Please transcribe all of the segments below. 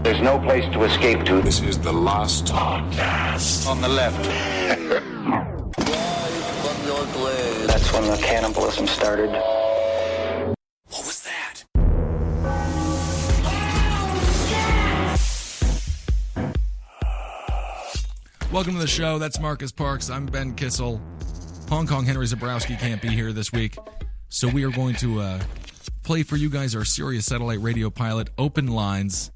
There's no place to escape to. This is the last podcast. On the left. That's when the cannibalism started. What was that? Welcome to the show. That's Marcus Parks. I'm Ben Kissel. Hong Kong Henry Zabrowski can't be here this week, so we are going to play for you guys our Sirius Satellite Radio pilot, Open Lines.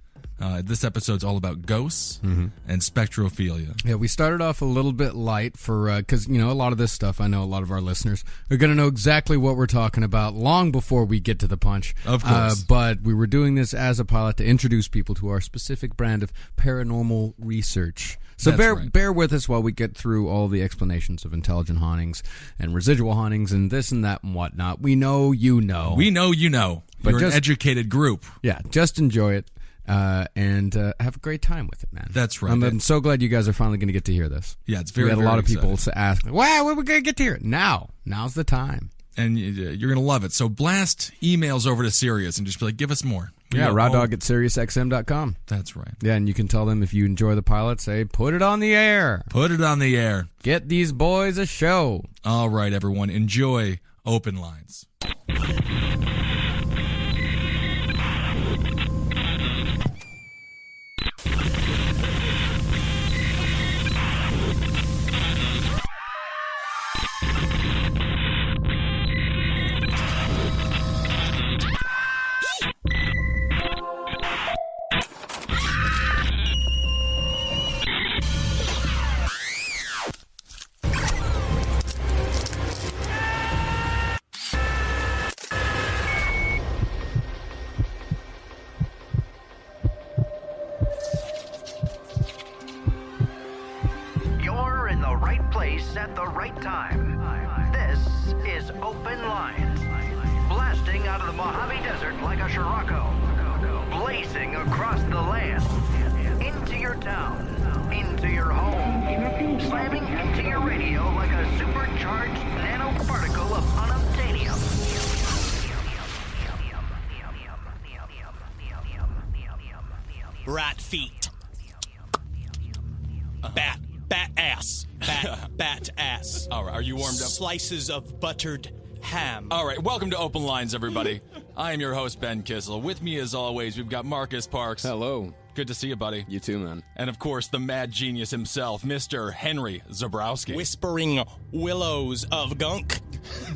This episode's all about ghosts and spectrophilia. Yeah, we started off a little bit light for because a lot of this stuff, I know a lot of our listeners are going to know exactly what we're talking about long before we get to the punch. Of course. But we were doing this as a pilot to introduce people to our specific brand of paranormal research. So bear with us while we get through all the explanations of intelligent hauntings and residual hauntings and this and that and whatnot. We know you know. We know you know. But you're an educated group. Yeah, just enjoy it. And have a great time with it, man. That's right. I'm so glad you guys are finally going to get to hear this. Yeah, it's very, we had a lot of people exciting. ask, wow, when are we going to get to hear it? Now's the time. And you're going to love it. So blast emails over to Sirius and just be like, give us more. Rawdog at SiriusXM.com. That's right. Yeah, and you can tell them if you enjoy the pilot, say, put it on the air. Put it on the air. Get these boys a show. All right, everyone. Enjoy Open Lines. At the right time. This is Open Lines, blasting out of the Mojave Desert like a Scirocco, blazing across the land, into your town, into your home, slamming into your radio like a supercharged nanoparticle of unobtainium. Rat feet. Bat ass. Bat ass. All right, are you warmed up? Slices of buttered ham. All right, welcome to Open Lines, everybody. I am your host, Ben Kissel. With me, as always, we've got Marcus Parks. Hello. Good to see you, buddy. You too, man. And, of course, the mad genius himself, Mr. Henry Zabrowski. Whispering willows of gunk.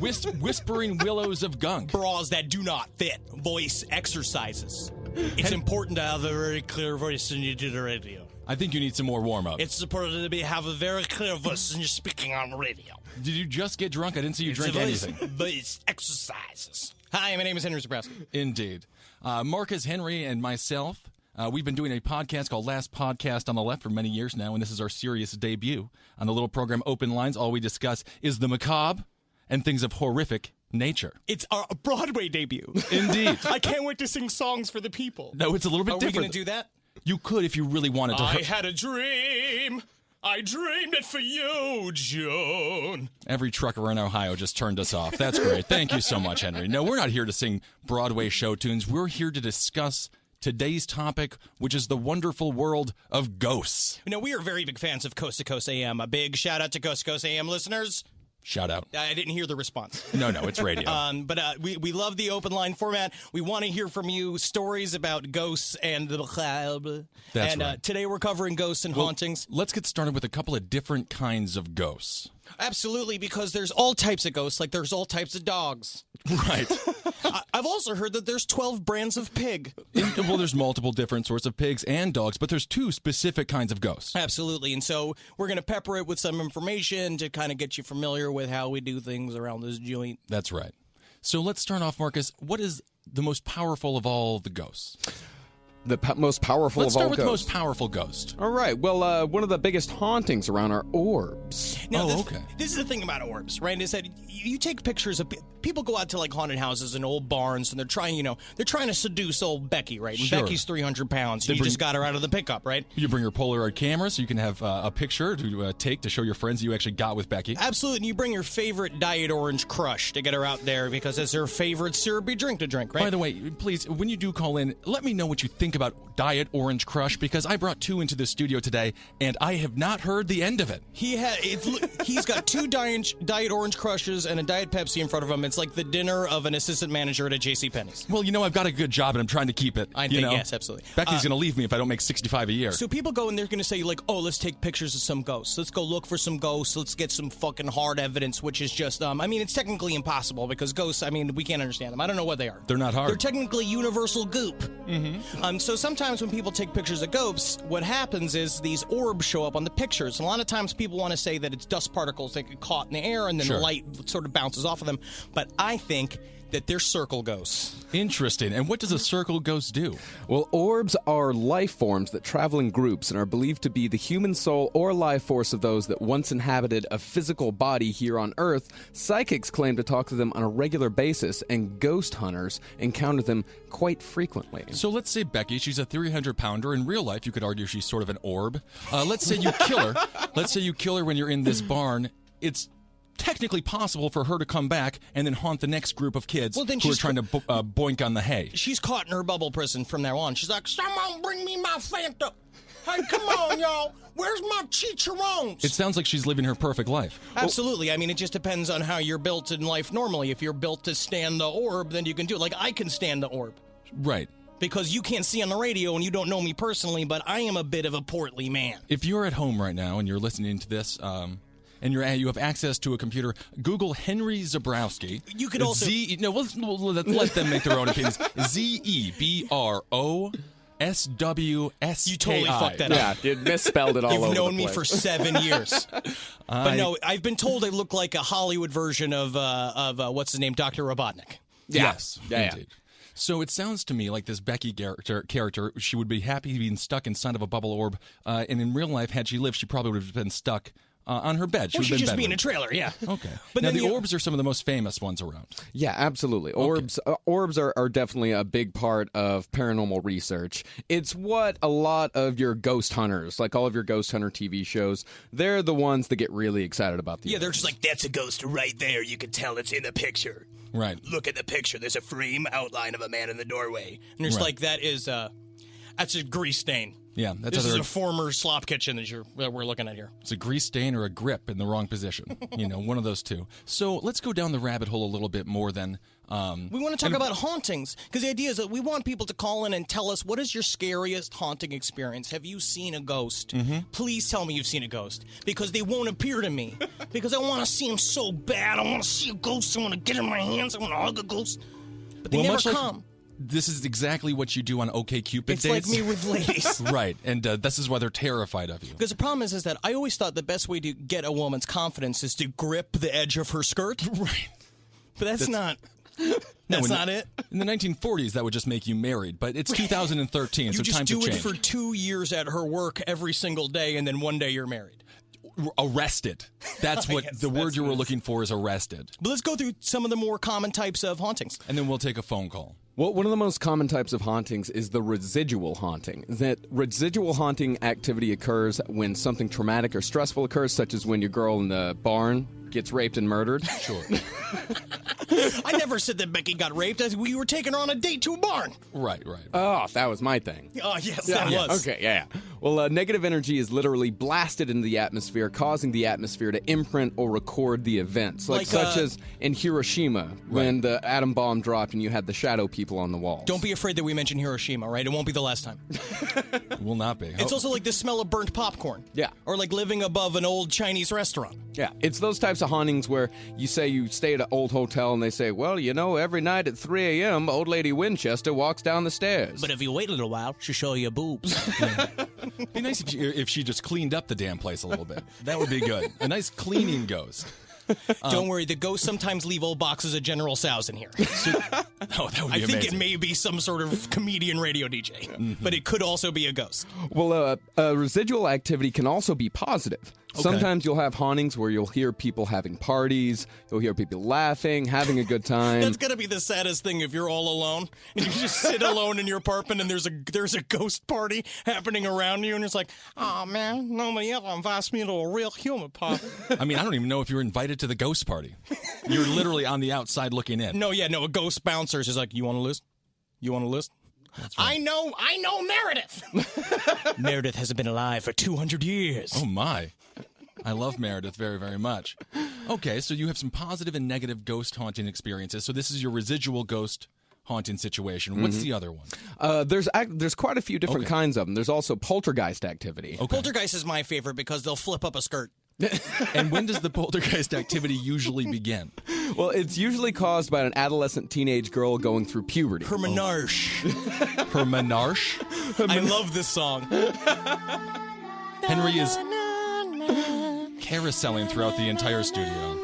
Whispering willows of gunk. Bras that do not fit. Voice exercises. It's important to have a very clear voice when you do the radio. I think you need some more warm-up. It's important to have a very clear voice when you're speaking on the radio. Did you just get drunk? I didn't see you drink anything. Voice exercises. Hi, my name is Henry Zabrowski. Indeed. Marcus, Henry, and myself, we've been doing a podcast called Last Podcast on the Left for many years now, and this is our serious debut on the little program Open Lines. All we discuss is the macabre and things of horrific nature. It's our Broadway debut. Indeed. I can't wait to sing songs for the people. No, it's a little bit different. Are we going to do that? You could if you really wanted to. I had a dream. I dreamed it for you, June. Every trucker in Ohio just turned us off. That's great. Thank you so much, Henry. No, we're not here to sing Broadway show tunes. We're here to discuss today's topic, which is the wonderful world of ghosts. You know, we are very big fans of Coast to Coast AM. A big shout out to Coast to Coast AM listeners. Shout out. I didn't hear the response. No, it's radio. But we love the open line format. We want to hear from you stories about ghosts and the macabre. That's right. right. Today we're covering ghosts and hauntings. Let's get started with a couple of different kinds of ghosts. Absolutely, because there's all types of ghosts, like there's all types of dogs. Right. I've also heard that there's 12 brands of pig. Well, there's multiple different sorts of pigs and dogs, but there's two specific kinds of ghosts. Absolutely, and so we're going to pepper it with some information to kind of get you familiar with how we do things around this joint. That's right. So let's start off, Marcus. What is the most powerful of all the ghosts? The most powerful Let's of all start with the ghosts. most powerful ghost. All right. Well, one of the biggest hauntings around are orbs. Now, okay. This is the thing about orbs, right? Is that you take pictures of people go out to like haunted houses and old barns, and they're trying to seduce old Becky, right? And Sure. Becky's 300 pounds. And you just got her out of the pickup, right? You bring your Polaroid camera so you can have a picture to take to show your friends you actually got with Becky. Absolutely. And you bring your favorite Diet Orange Crush to get her out there because it's her favorite syrupy drink to drink, right? By the way, please, when you do call in, let me know what you think about Diet Orange Crush? Because I brought 2 into the studio today, and I have not heard the end of it. He's got 2 Diet Orange Crushes and a Diet Pepsi in front of him. It's like the dinner of an assistant manager at a JCPenney's. Well, I've got a good job, and I'm trying to keep it. Yes, absolutely. Becky's going to leave me if I don't make $65 a year. So people go and they're going to say, like, oh, let's take pictures of some ghosts. Let's go look for some ghosts. Let's get some fucking hard evidence, which is just, it's technically impossible because ghosts, we can't understand them. I don't know what they are. They're not hard. They're technically universal goop. Mm-hmm. So sometimes when people take pictures of ghosts, what happens is these orbs show up on the pictures. And a lot of times people want to say that it's dust particles that get caught in the air and then the light sort of bounces off of them. But I think that they're circle ghosts. Interesting. And what does a circle ghost do? Well, orbs are life forms that travel in groups and are believed to be the human soul or life force of those that once inhabited a physical body here on Earth. Psychics claim to talk to them on a regular basis, and ghost hunters encounter them quite frequently. So let's say Becky, she's a 300-pounder. In real life, you could argue she's sort of an orb. Let's say you kill her. Let's say you kill her when you're in this barn. It's technically possible for her to come back and then haunt the next group of kids who are trying to boink on the hay. She's caught in her bubble prison from now on. She's like, someone bring me my Fanta. Hey, come on, y'all. Where's my chicharrones? It sounds like she's living her perfect life. Absolutely. It just depends on how you're built in life normally. If you're built to stand the orb, then you can do it. Like, I can stand the orb. Right. Because you can't see on the radio and you don't know me personally, but I am a bit of a portly man. If you're at home right now and you're listening to this, and you have access to a computer, Google Henry Zebrowski. You could also... let them make their own opinions. Zebrowski. You totally fucked that up. Yeah, you misspelled it all over the place. You've known me for 7 years. But no, I've been told I look like a Hollywood version of what's his name, Dr. Robotnik. Yes, yeah. Indeed. So it sounds to me like this Becky character, she would be happy being stuck inside of a bubble orb, and in real life, had she lived, she probably would have been stuck on her bed. She'd just be in a trailer, yeah. Okay. But now, then the orbs are some of the most famous ones around. Yeah, absolutely. Orbs are definitely a big part of paranormal research. It's what a lot of your ghost hunters, like all of your ghost hunter TV shows, they're the ones that get really excited about the orbs. They're just like, that's a ghost right there. You can tell it's in the picture. Right. Look at the picture. There's a frame outline of a man in the doorway. And there's like, that's a grease stain. Yeah, this is a former slop kitchen that we're looking at here. It's a grease stain or a grip in the wrong position. One of those two. So let's go down the rabbit hole a little bit more than... we want to talk about hauntings, because the idea is that we want people to call in and tell us, what is your scariest haunting experience? Have you seen a ghost? Mm-hmm. Please tell me you've seen a ghost, because they won't appear to me. Because I want to see them so bad. I want to see a ghost. I want to get in my hands. I want to hug a ghost. But they never come. This is exactly what you do on OkCupid dates. It's like me with ladies. Right, and this is why they're terrified of you. Because the problem is that I always thought the best way to get a woman's confidence is to grip the edge of her skirt. Right. But that's not... That's not it. In the 1940s, that would just make you married, but it's 2013, so time to change. You just do it for 2 years at her work every single day, and then one day you're married. Arrested. That's what the word you were looking for is arrested. But let's go through some of the more common types of hauntings. And then we'll take a phone call. Well, one of the most common types of hauntings is the residual haunting. That residual haunting activity occurs when something traumatic or stressful occurs, such as when your girl in the barn gets raped and murdered. Sure. I never said that Becky got raped. We were taking her on a date to a barn. Right. Oh, that was my thing. Oh, yes, that was. Okay, yeah. Well, negative energy is literally blasted into the atmosphere, causing the atmosphere to imprint or record the events. Such as in Hiroshima, when the atom bomb dropped and you had the shadow people on the walls. Don't be afraid that we mention Hiroshima, right? It won't be the last time. Will not be. It's also like the smell of burnt popcorn. Yeah. Or like living above an old Chinese restaurant. Yeah, it's those types of hauntings where you say you stay at an old hotel and they say, well, every night at 3 a.m., old lady Winchester walks down the stairs. But if you wait a little while, she'll show you boobs. It'd be nice if she just cleaned up the damn place a little bit. That would be good. A nice cleaning ghost. Don't worry, the ghosts sometimes leave old boxes of General Tso's in here. That would be amazing. I think it may be some sort of comedian radio DJ, but it could also be a ghost. Well, residual activity can also be positive. Okay. Sometimes you'll have hauntings where you'll hear people having parties, you'll hear people laughing, having a good time. That's going to be the saddest thing if you're all alone and you just sit alone in your apartment and there's a ghost party happening around you and it's like, oh man, nobody ever invites me to a real human party. I mean, I don't even know if you're invited to the ghost party. You're literally on the outside looking in. No, a ghost bouncer is like, you want a list? You want a list? I know Meredith. Meredith hasn't been alive for 200 years. Oh, my. I love Meredith very, very much. Okay, so you have some positive and negative ghost haunting experiences. So this is your residual ghost haunting situation. What's the other one? There's quite a few different kinds of them. There's also poltergeist activity. Okay. Poltergeist is my favorite because they'll flip up a skirt. And when does the poltergeist activity usually begin? Well, it's usually caused by an adolescent teenage girl going through puberty. Her menarche. Her menarche? I love this song. Henry is carouseling throughout the entire studio.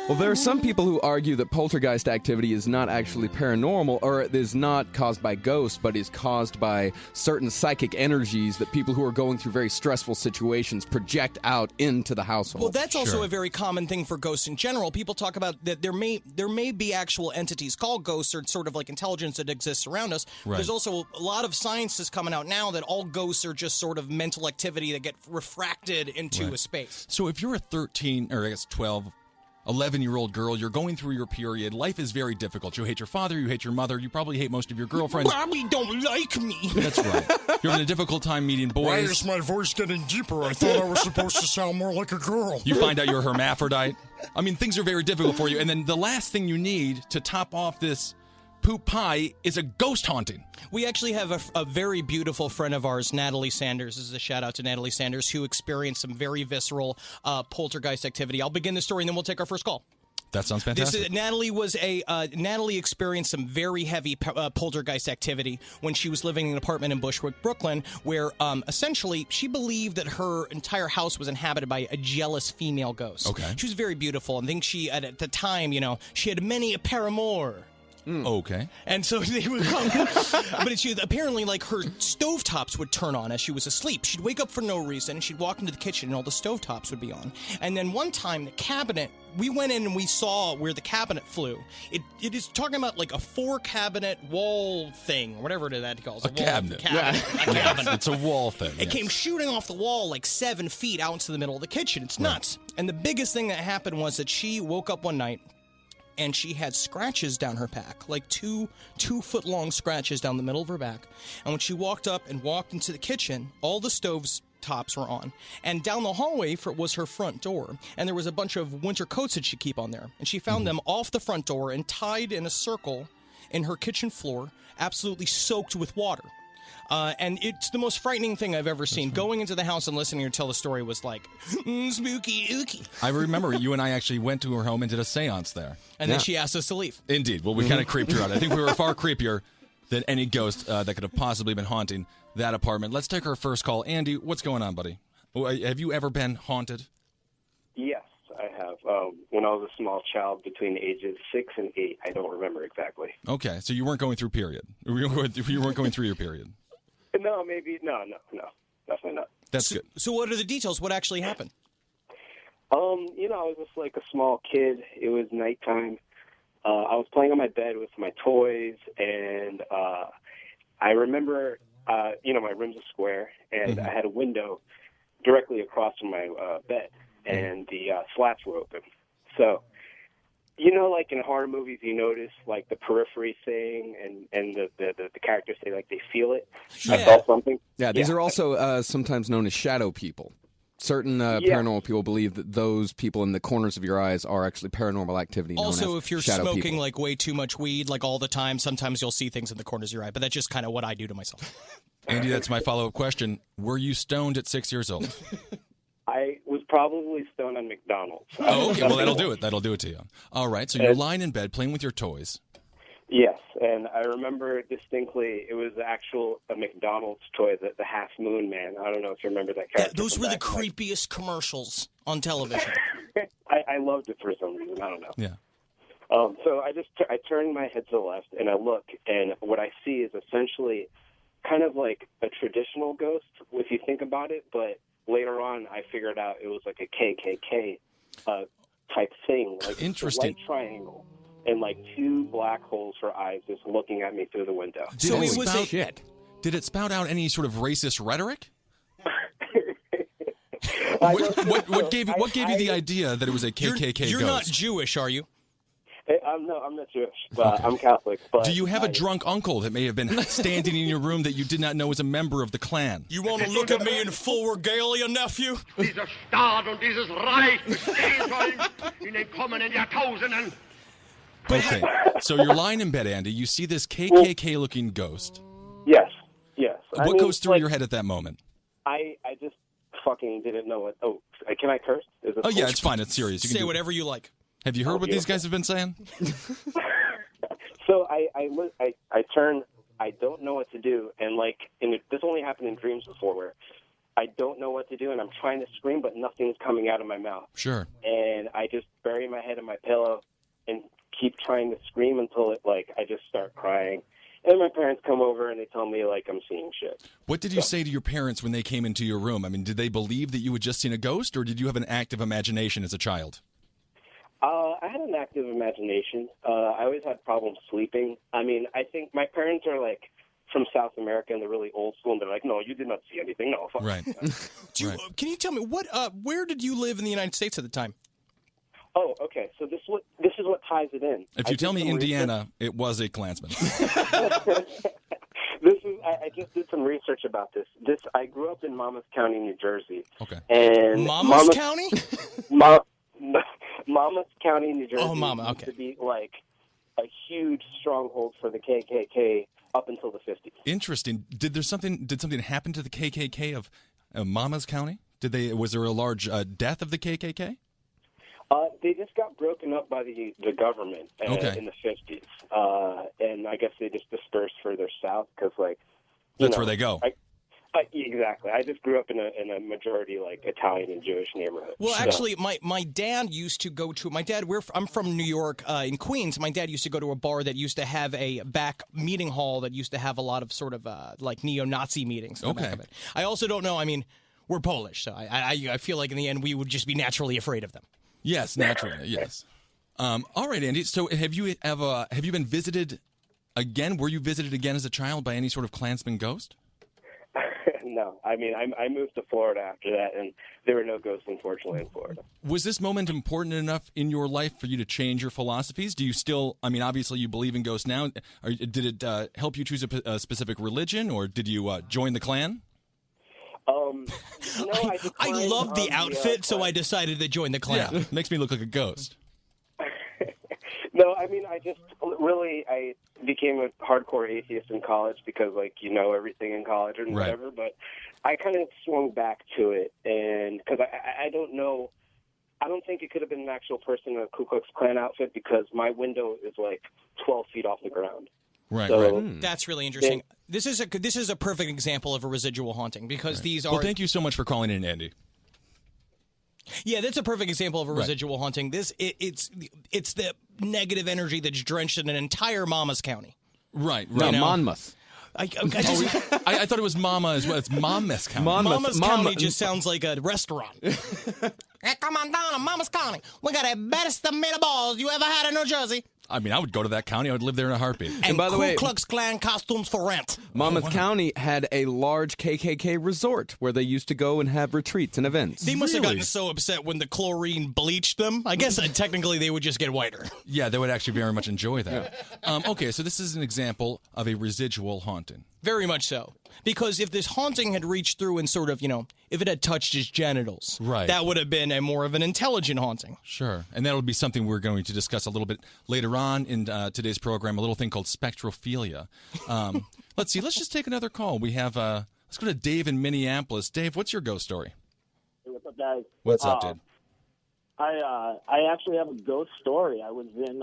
Well, there are some people who argue that poltergeist activity is not actually paranormal, or it is not caused by ghosts, but is caused by certain psychic energies that people who are going through very stressful situations project out into the household. Well, that's also a very common thing for ghosts in general. People talk about that there may be actual entities called ghosts or sort of like intelligence that exists around us. Right. There's also a lot of science is coming out now that all ghosts are just sort of mental activity that get refracted into a space. So if you're a 13, or I guess 12, 11-year-old girl, you're going through your period. Life is very difficult. You hate your father, you hate your mother, you probably hate most of your girlfriends. Mommy don't like me. That's right. You're having a difficult time meeting boys. Why is my voice getting deeper? I thought I was supposed to sound more like a girl. You find out you're a hermaphrodite. I mean, things are very difficult for you. And then the last thing you need to top off this poop pie is a ghost haunting. We actually have a very beautiful friend of ours, Natalie Sanders. This is a shout out to Natalie Sanders, who experienced some very visceral poltergeist activity. I'll begin the story and then we'll take our first call. That sounds fantastic. Natalie experienced some very heavy poltergeist activity when she was living in an apartment in Bushwick, Brooklyn, where essentially she believed that her entire house was inhabited by a jealous female ghost. Okay. She was very beautiful, and I think she, at the time, she had many a paramour. Okay. And so they would come. But she apparently, like, her stovetops would turn on as she was asleep. She'd wake up for no reason, and she'd walk into the kitchen, and all the stovetops would be on. And then one time, the cabinet, we went in and we saw where the cabinet flew. It is talking about, like, a 4-cabinet wall thing, or whatever that calls it. A cabinet. A cabinet. It's a wall thing. It came shooting off the wall like 7 feet out into the middle of the kitchen. It's nuts. Right. And the biggest thing that happened was that she woke up one night, and she had scratches down her back, like 2-foot-long scratches down the middle of her back. And when she walked up and walked into the kitchen, all the stoves tops were on. And down the hallway was her front door. And there was a bunch of winter coats that she'd keep on there. And she found them off the front door and tied in a circle in her kitchen floor, absolutely soaked with water. And it's the most frightening thing I've ever seen. Going into the house and listening to her tell the story was like, spooky, ooky. I remember you and I actually went to her home and did a seance there. And then she asked us to leave. Indeed. Well, we kind of creeped her out. I think we were far creepier than any ghost that could have possibly been haunting that apartment. Let's take our first call. Andy, what's going on, buddy? Have you ever been haunted? Yes, I have. When I was a small child between the ages 6 and 8, I don't remember exactly. Okay, so you weren't going through period. You weren't going through your period. No, maybe. No, definitely not. That's good. So what are the details? What actually happened? I was just like a small kid. It was nighttime. I was playing on my bed with my toys, and I remember, my room's a square, and I had a window directly across from my bed, and the slats were open. So, like in horror movies, you notice like the periphery thing, and the characters say like they feel it. Yeah. I felt something. Yeah, these are also sometimes known as shadow people. Certain paranormal people believe that those people in the corners of your eyes are actually paranormal activity. Also, if you're smoking people. like way too much weed, like all the time, sometimes you'll see things in the corners of your eye. But that's just kind of what I do to myself. Andy, that's my follow-up question. Were you stoned at 6 years old? I was probably stoned on McDonald's. Oh, okay. Well, that'll do it. That'll do it to you. All right. So you're lying in bed playing with your toys. Yes, and I remember distinctly it was a McDonald's toy, the Half Moon Man. I don't know if you remember that character. Those were the creepiest commercials on television. I loved it for some reason. I don't know. Yeah. So I turned my head to the left, and I look, and what I see is essentially kind of like a traditional ghost, if you think about it, but later on I figured out it was like a KKK type thing, like interesting. A white triangle. And like 2 black holes for eyes just looking at me through the window. Did it spout out any sort of racist rhetoric? What gave you the idea that it was a KKK You're ghost? not Jewish, are you? I'm not Jewish, but I'm Catholic. But do you have a drunk uncle that may have been standing in your room that you did not know was a member of the Klan? You want to look at me in full regalia, nephew? Dieser Staat und dieses Reich bestehen sollen in den kommenden Jahrtausenden. Okay, so you're lying in bed, Andy. You see this KKK-looking ghost. Yes. What goes through your head at that moment? I just fucking didn't know what. Oh, can I curse? Is it yeah, it's fine. It's serious. You can say whatever you like. Have you heard what these guys have been saying? So I turn. I don't know what to do, and this only happened in dreams before, where I don't know what to do, and I'm trying to scream, but nothing's coming out of my mouth. Sure. And I just bury my head in my pillow and keep trying to scream until I just start crying. And my parents come over and they tell me I'm seeing shit. What did you say to your parents when they came into your room? I mean, did they believe that you had just seen a ghost, or did you have an active imagination as a child? I had an active imagination. I always had problems sleeping. I mean, I think my parents are from South America and they're really old school, and they're like, "No, you did not see anything." No, fuck. Right. Can you tell me where did you live in the United States at the time? Oh, okay. So this is what ties it in. If you tell me Indiana, it was a Klansman. I just did some research about this. I grew up in Monmouth County, New Jersey. Okay. And Monmouth County? Monmouth County, New Jersey. Oh, Mama. Okay. Used to be a huge stronghold for the KKK up until the 50s. Interesting. Did something happen to the KKK of Monmouth County? Was there a large death of the KKK? They just got broken up by the government in the 50s, and I guess they just dispersed further south because, that's where they go. Exactly. I just grew up in a majority Italian and Jewish neighborhood. Well, actually, my dad used to go to I'm from New York in Queens. My dad used to go to a bar that used to have a back meeting hall that used to have a lot of sort of neo-Nazi meetings. In the back of it. I also don't know. I mean, we're Polish, so I feel like in the end we would just be naturally afraid of them. Yes, naturally. Yes. All right, Andy. So, have you been visited again? Were you visited again as a child by any sort of Klansman ghost? No. I mean, I moved to Florida after that, and there were no ghosts, unfortunately, in Florida. Was this moment important enough in your life for you to change your philosophies? Do you still? I mean, obviously, you believe in ghosts now. Did it help you choose a specific religion, or did you join the Klan? I loved the outfit, so I decided to join the Klan. Yeah, makes me look like a ghost. No, I mean, I became a hardcore atheist in college because, everything in college and whatever. But I kind of swung back to it, and because I don't know, I don't think it could have been an actual person in a Ku Klux Klan outfit because my window is 12 feet off the ground. Right, so, That's really interesting. This is a perfect example of a residual haunting because these are. Well, thank you so much for calling in, Andy. Yeah, that's a perfect example of a residual haunting. It's the negative energy that's drenched in an entire Monmouth County. Right. Monmouth. I thought it was Mama as well. It's Monmouth County. Monmouth County just sounds like a restaurant. Hey, come on down to Monmouth County. We got the best tomato balls you ever had in New Jersey. I mean, I would go to that county. I would live there in a heartbeat. And by the Ku way, Klux Klan costumes for rent. Monmouth County had a large KKK resort where they used to go and have retreats and events. They must have gotten so upset when the chlorine bleached them. I guess technically they would just get whiter. Yeah, they would actually very much enjoy that. Okay, so this is an example of a residual haunting. Very much so. Because if this haunting had reached through and sort of, if it had touched his genitals, that would have been more of an intelligent haunting. Sure. And that'll be something we're going to discuss a little bit later on in today's program, a little thing called spectrophilia. Let's see. Let's just take another call. We have, let's go to Dave in Minneapolis. Dave, what's your ghost story? Hey, what's up, guys? What's up, dude? I actually have a ghost story. I was in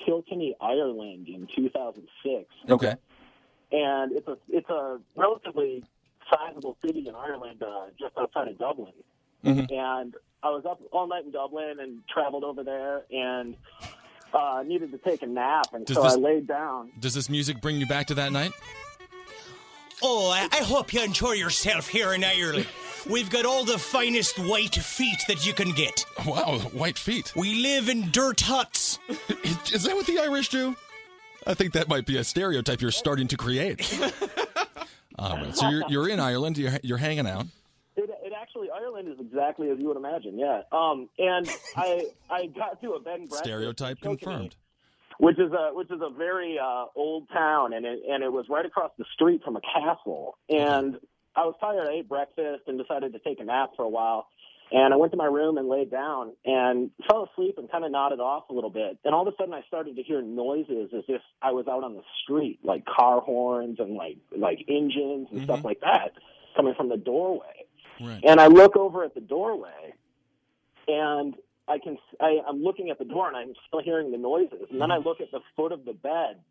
Kilkenny, Ireland in 2006. Okay. And it's a relatively sizable city in Ireland, just outside of Dublin. Mm-hmm. And I was up all night in Dublin and traveled over there and needed to take a nap, and I laid down. Does this music bring you back to that night? Oh, I hope you enjoy yourself here in Ireland. We've got all the finest white feet that you can get. Wow, white feet. We live in dirt huts. Is that what the Irish do? I think that might be a stereotype you're starting to create. Right. So you're in Ireland. You're hanging out. It actually, Ireland is exactly as you would imagine. Yeah. And I got to a bed and breakfast. Stereotype confirmed. which is a very old town, and it was right across the street from a castle. And I was tired. I ate breakfast and decided to take a nap for a while. And I went to my room and laid down and fell asleep and kind of nodded off a little bit. And all of a sudden I started to hear noises as if I was out on the street, like car horns and like engines and stuff like that coming from the doorway. Right. And I look over at the doorway and I'm looking at the door and I'm still hearing the noises. And then I look at the foot of the bed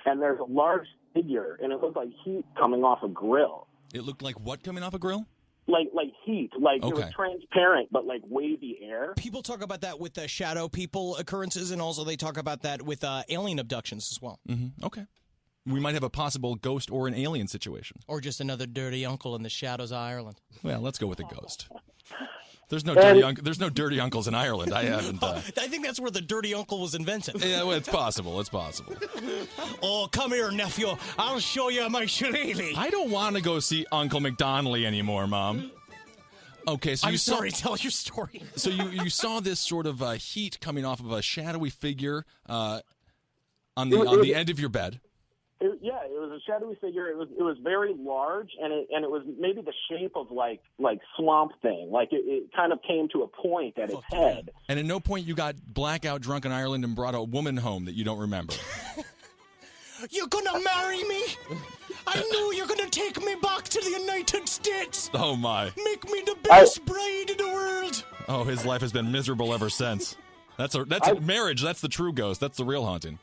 and there's a large figure and it looked like heat coming off a grill. It looked like what coming off a grill? Like heat, like it was transparent, but like wavy air. People talk about that with shadow people occurrences, and also they talk about that with alien abductions as well. Mm-hmm. Okay. We might have a possible ghost or an alien situation. Or just another dirty uncle in the shadows of Ireland. Well, let's go with a ghost. There's no dirty uncles in Ireland. I haven't. I think that's where the dirty uncle was invented. Yeah, well, it's possible. It's possible. Oh, come here, nephew. I'll show you my shillelagh. I don't want to go see Uncle McDonnelly anymore, Mom. Okay, so I'm sorry. Tell your story. So you saw this sort of heat coming off of a shadowy figure on the end of your bed. It was a shadowy figure. It was very large, and it was maybe the shape of like Swamp Thing. Like it kind of came to a point at its head. And at no point you got blackout drunk in Ireland and brought a woman home that you don't remember. You're gonna marry me? I knew you're gonna take me back to the United States. Oh my! Make me the best bride in the world. Oh, his life has been miserable ever since. That's marriage. That's the true ghost. That's the real haunting.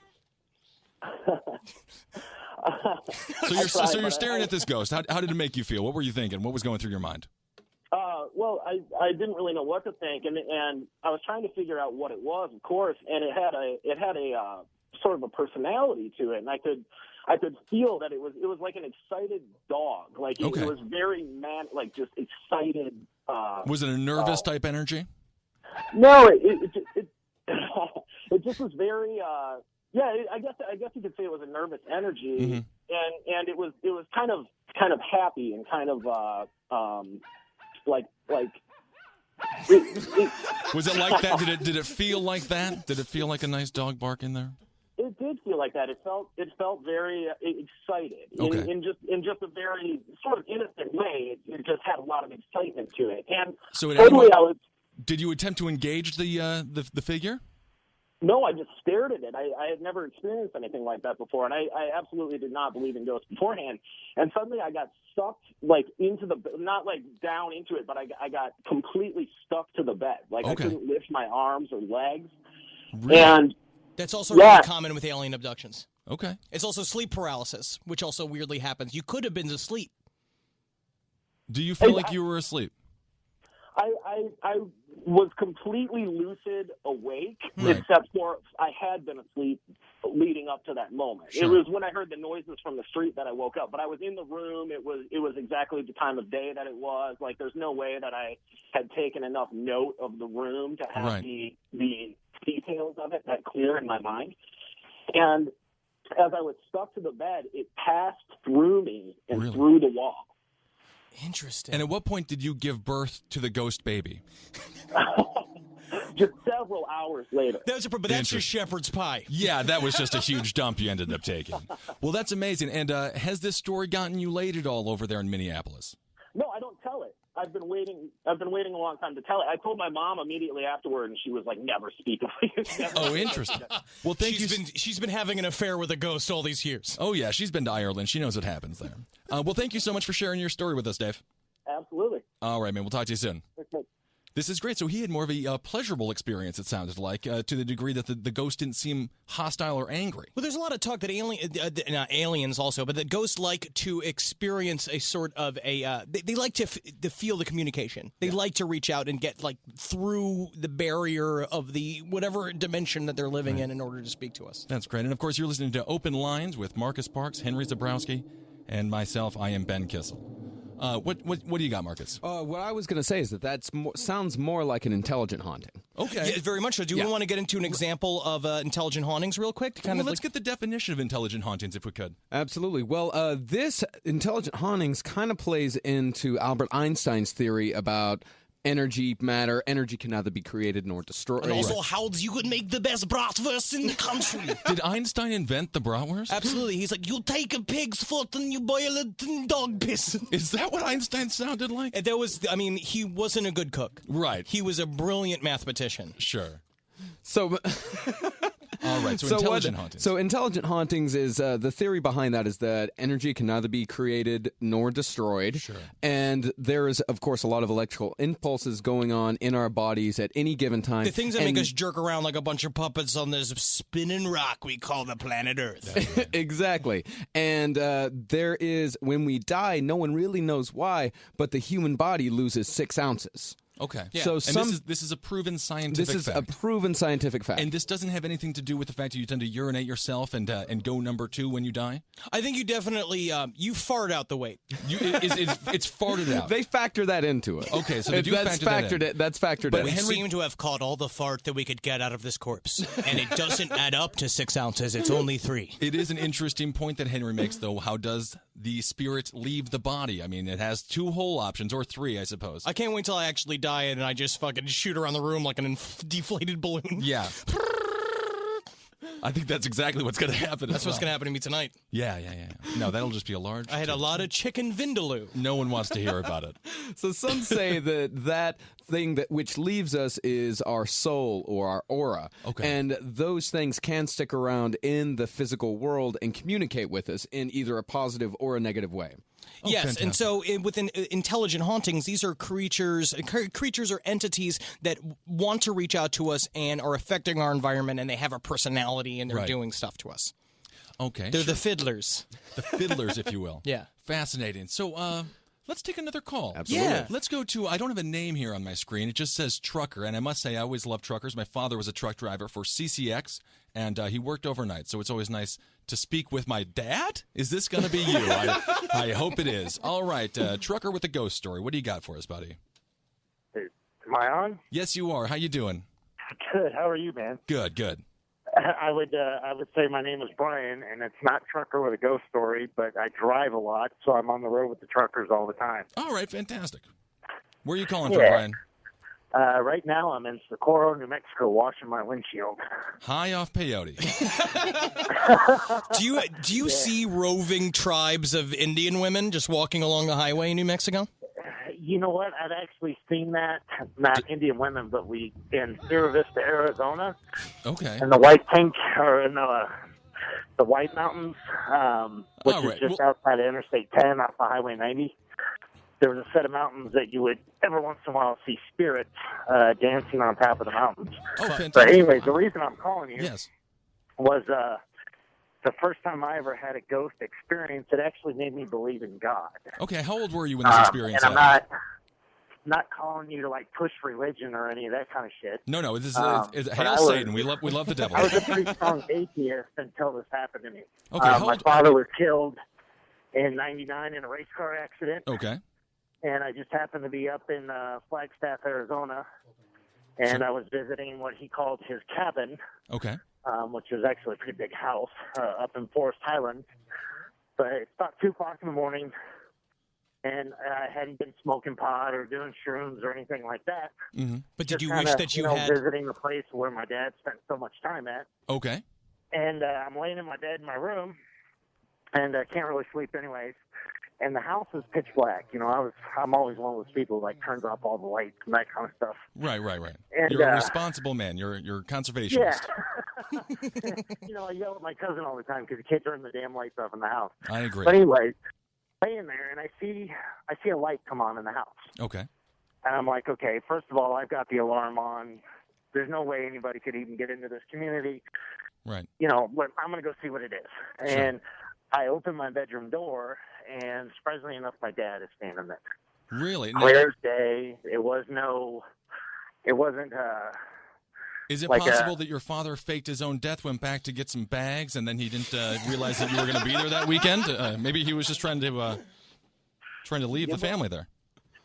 So you're staring at this ghost. How did it make you feel? What were you thinking? What was going through your mind? Well, I didn't really know what to think, and I was trying to figure out what it was, of course, and it had a sort of a personality to it, and I could feel that it was like an excited dog, like it was very like just excited. Was it a nervous type energy? No, it just was very. I guess you could say it was a nervous energy, and it was kind of happy and kind of like. Was it like that? Did it feel like that? Did it feel like a nice dog bark in there? It did feel like that. It felt very excited in just a very sort of innocent way. It just had a lot of excitement to it, and so did you attempt to engage the figure? No, I just stared at it. I had never experienced anything like that before, and I absolutely did not believe in ghosts beforehand. And suddenly I got sucked, like, into not like down into it, but I got completely stuck to the bed. Like, I couldn't lift my arms or legs. Really? And that's also really common with alien abductions. Okay. It's also sleep paralysis, which also weirdly happens. You could have been asleep. Do you feel like you were asleep? I was completely lucid awake, except for I had been asleep leading up to that moment. Sure. It was when I heard the noises from the street that I woke up. But I was in the room. It was exactly the time of day that it was. Like, there's no way that I had taken enough note of the room to have the details of it that clear in my mind. And as I was stuck to the bed, it passed through me and through the wall. Interesting. And at what point did you give birth to the ghost baby? Just several hours later. But that's your shepherd's pie. Yeah, that was just a huge dump you ended up taking. Well, that's amazing. And has this story gotten you laid at all over there in Minneapolis? No, I don't tell it. I've been waiting a long time to tell it. I told my mom immediately afterward, and she was like, "Never speak of it." Oh, interesting. Well, she's been having an affair with a ghost all these years. Oh yeah, she's been to Ireland. She knows what happens there. Well, thank you so much for sharing your story with us, Dave. Absolutely. All right, man. We'll talk to you soon. Okay. This is great. So he had more of a pleasurable experience, it sounded like, to the degree that the ghost didn't seem hostile or angry. Well, there's a lot of talk that not aliens also, but that ghosts like to experience a sort of they like to feel the communication. They like to reach out and get like through the barrier of the whatever dimension that they're living in order to speak to us. That's great. And of course, you're listening to Open Lines with Marcus Parks, Henry Zabrowski, and myself. I am Ben Kissel. What do you got, Marcus? What I was going to say is that sounds more like an intelligent haunting. Okay. Yeah, very much so. Do we want to get into an example of intelligent hauntings real quick? Let's get the definition of intelligent hauntings if we could. Absolutely. Well, this intelligent hauntings kind of plays into Albert Einstein's theory about energy, matter. Energy can neither be created nor destroyed. And also, how you could make the best bratwurst in the country. Did Einstein invent the bratwurst? Absolutely. He's like, you take a pig's foot and you boil it in dog piss. Is that what Einstein sounded like? And he wasn't a good cook. Right. He was a brilliant mathematician. Sure. So... All right, so intelligent hauntings. So intelligent hauntings is, the theory behind that is that energy can neither be created nor destroyed. Sure. And there is, of course, a lot of electrical impulses going on in our bodies at any given time. The things that make us jerk around like a bunch of puppets on this spinning rock we call the planet Earth. Exactly. And there is, when we die, no one really knows why, but the human body loses 6 ounces. Okay. Yeah. So this is a proven scientific fact. This is a proven scientific fact. And this doesn't have anything to do with the fact that you tend to urinate yourself and go number 2 when you die? I think you definitely, you fart out the weight. It's farted out. They factor that into it. Okay, so they do factor that in. That's factored in. We seem to have caught all the fart that we could get out of this corpse. And it doesn't add up to 6 ounces. It's only 3. It is an interesting point that Henry makes, though. How does the spirit leave the body? I mean, it has 2 whole options, or 3, I suppose. I can't wait till I actually die and I just fucking shoot around the room like an deflated balloon. Yeah. I think that's exactly what's going to happen. That's what's going to happen to me tonight. Yeah. No, that'll just be a large... I had a lot of chicken vindaloo. No one wants to hear about it. So some say that thing that which leaves us is our soul or our aura. Okay. And those things can stick around in the physical world and communicate with us in either a positive or a negative way. Oh, yes, fantastic. And so within intelligent hauntings, these are creatures or entities that want to reach out to us and are affecting our environment, and they have a personality, and they're doing stuff to us. Okay. They're the fiddlers. The fiddlers, if you will. Yeah. Fascinating. So, let's take another call. Absolutely. Yeah. Let's go to, I don't have a name here on my screen. It just says trucker. And I must say, I always love truckers. My father was a truck driver for CCX, and he worked overnight. So it's always nice to speak with my dad. Is this going to be you? I hope it is. All right. Trucker with a ghost story. What do you got for us, buddy? Am I on? Yes, you are. How you doing? Good. How are you, man? Good. I would say my name is Brian, and it's not trucker with a ghost story, but I drive a lot, so I'm on the road with the truckers all the time. All right. Fantastic. Where are you calling from, Brian? Right now I'm in Socorro, New Mexico, washing my windshield. High off peyote. Do you see roving tribes of Indian women just walking along the highway in New Mexico? You know what? I've actually seen that. Not Indian women, but in Sierra Vista, Arizona. Okay. In the White Pink, or in the White Mountains, which is just outside of Interstate 10 off of Highway 90. There was a set of mountains that you would every once in a while see spirits dancing on top of the mountains. Oh, fantastic. But anyways, the reason I'm calling you Yes. was the first time I ever had a ghost experience. It actually made me believe in God. Okay, how old were you when this experience and happened? I'm not calling you to like push religion or any of that kind of shit. No, this is hail Satan. We love the devil. I was a pretty strong atheist until this happened to me. Okay, my father was killed in '99 in a race car accident. Okay. And I just happened to be up in Flagstaff, Arizona, and I was visiting what he called his cabin. Okay. Which was actually a pretty big house up in Forest Highlands. But it's about 2 o'clock in the morning, and I hadn't been smoking pot or doing shrooms or anything like that. Mm-hmm. But did Just you wish that you had visiting the place where my dad spent so much time at? Okay. And I'm laying in my bed in my room, and I can't really sleep anyways. And the house is pitch black. You know, I'm always one of those people who like turns off all the lights and that kind of stuff. Right. And, you're a responsible man. You're conservationist. Yeah. You know, I yell at my cousin all the time because he can't turn the damn lights off in the house. I agree. But anyway, laying there and I see a light come on in the house. Okay. And I'm like, okay, first of all, I've got the alarm on. There's no way anybody could even get into this community. Right. You know, but I'm going to go see what it is. Sure. And I open my bedroom door, and surprisingly enough, my dad is standing there. Really? Clear as day. It wasn't. Is it like possible that your father faked his own death, went back to get some bags, and then he didn't realize that you were going to be there that weekend? Maybe he was just trying to leave the family there.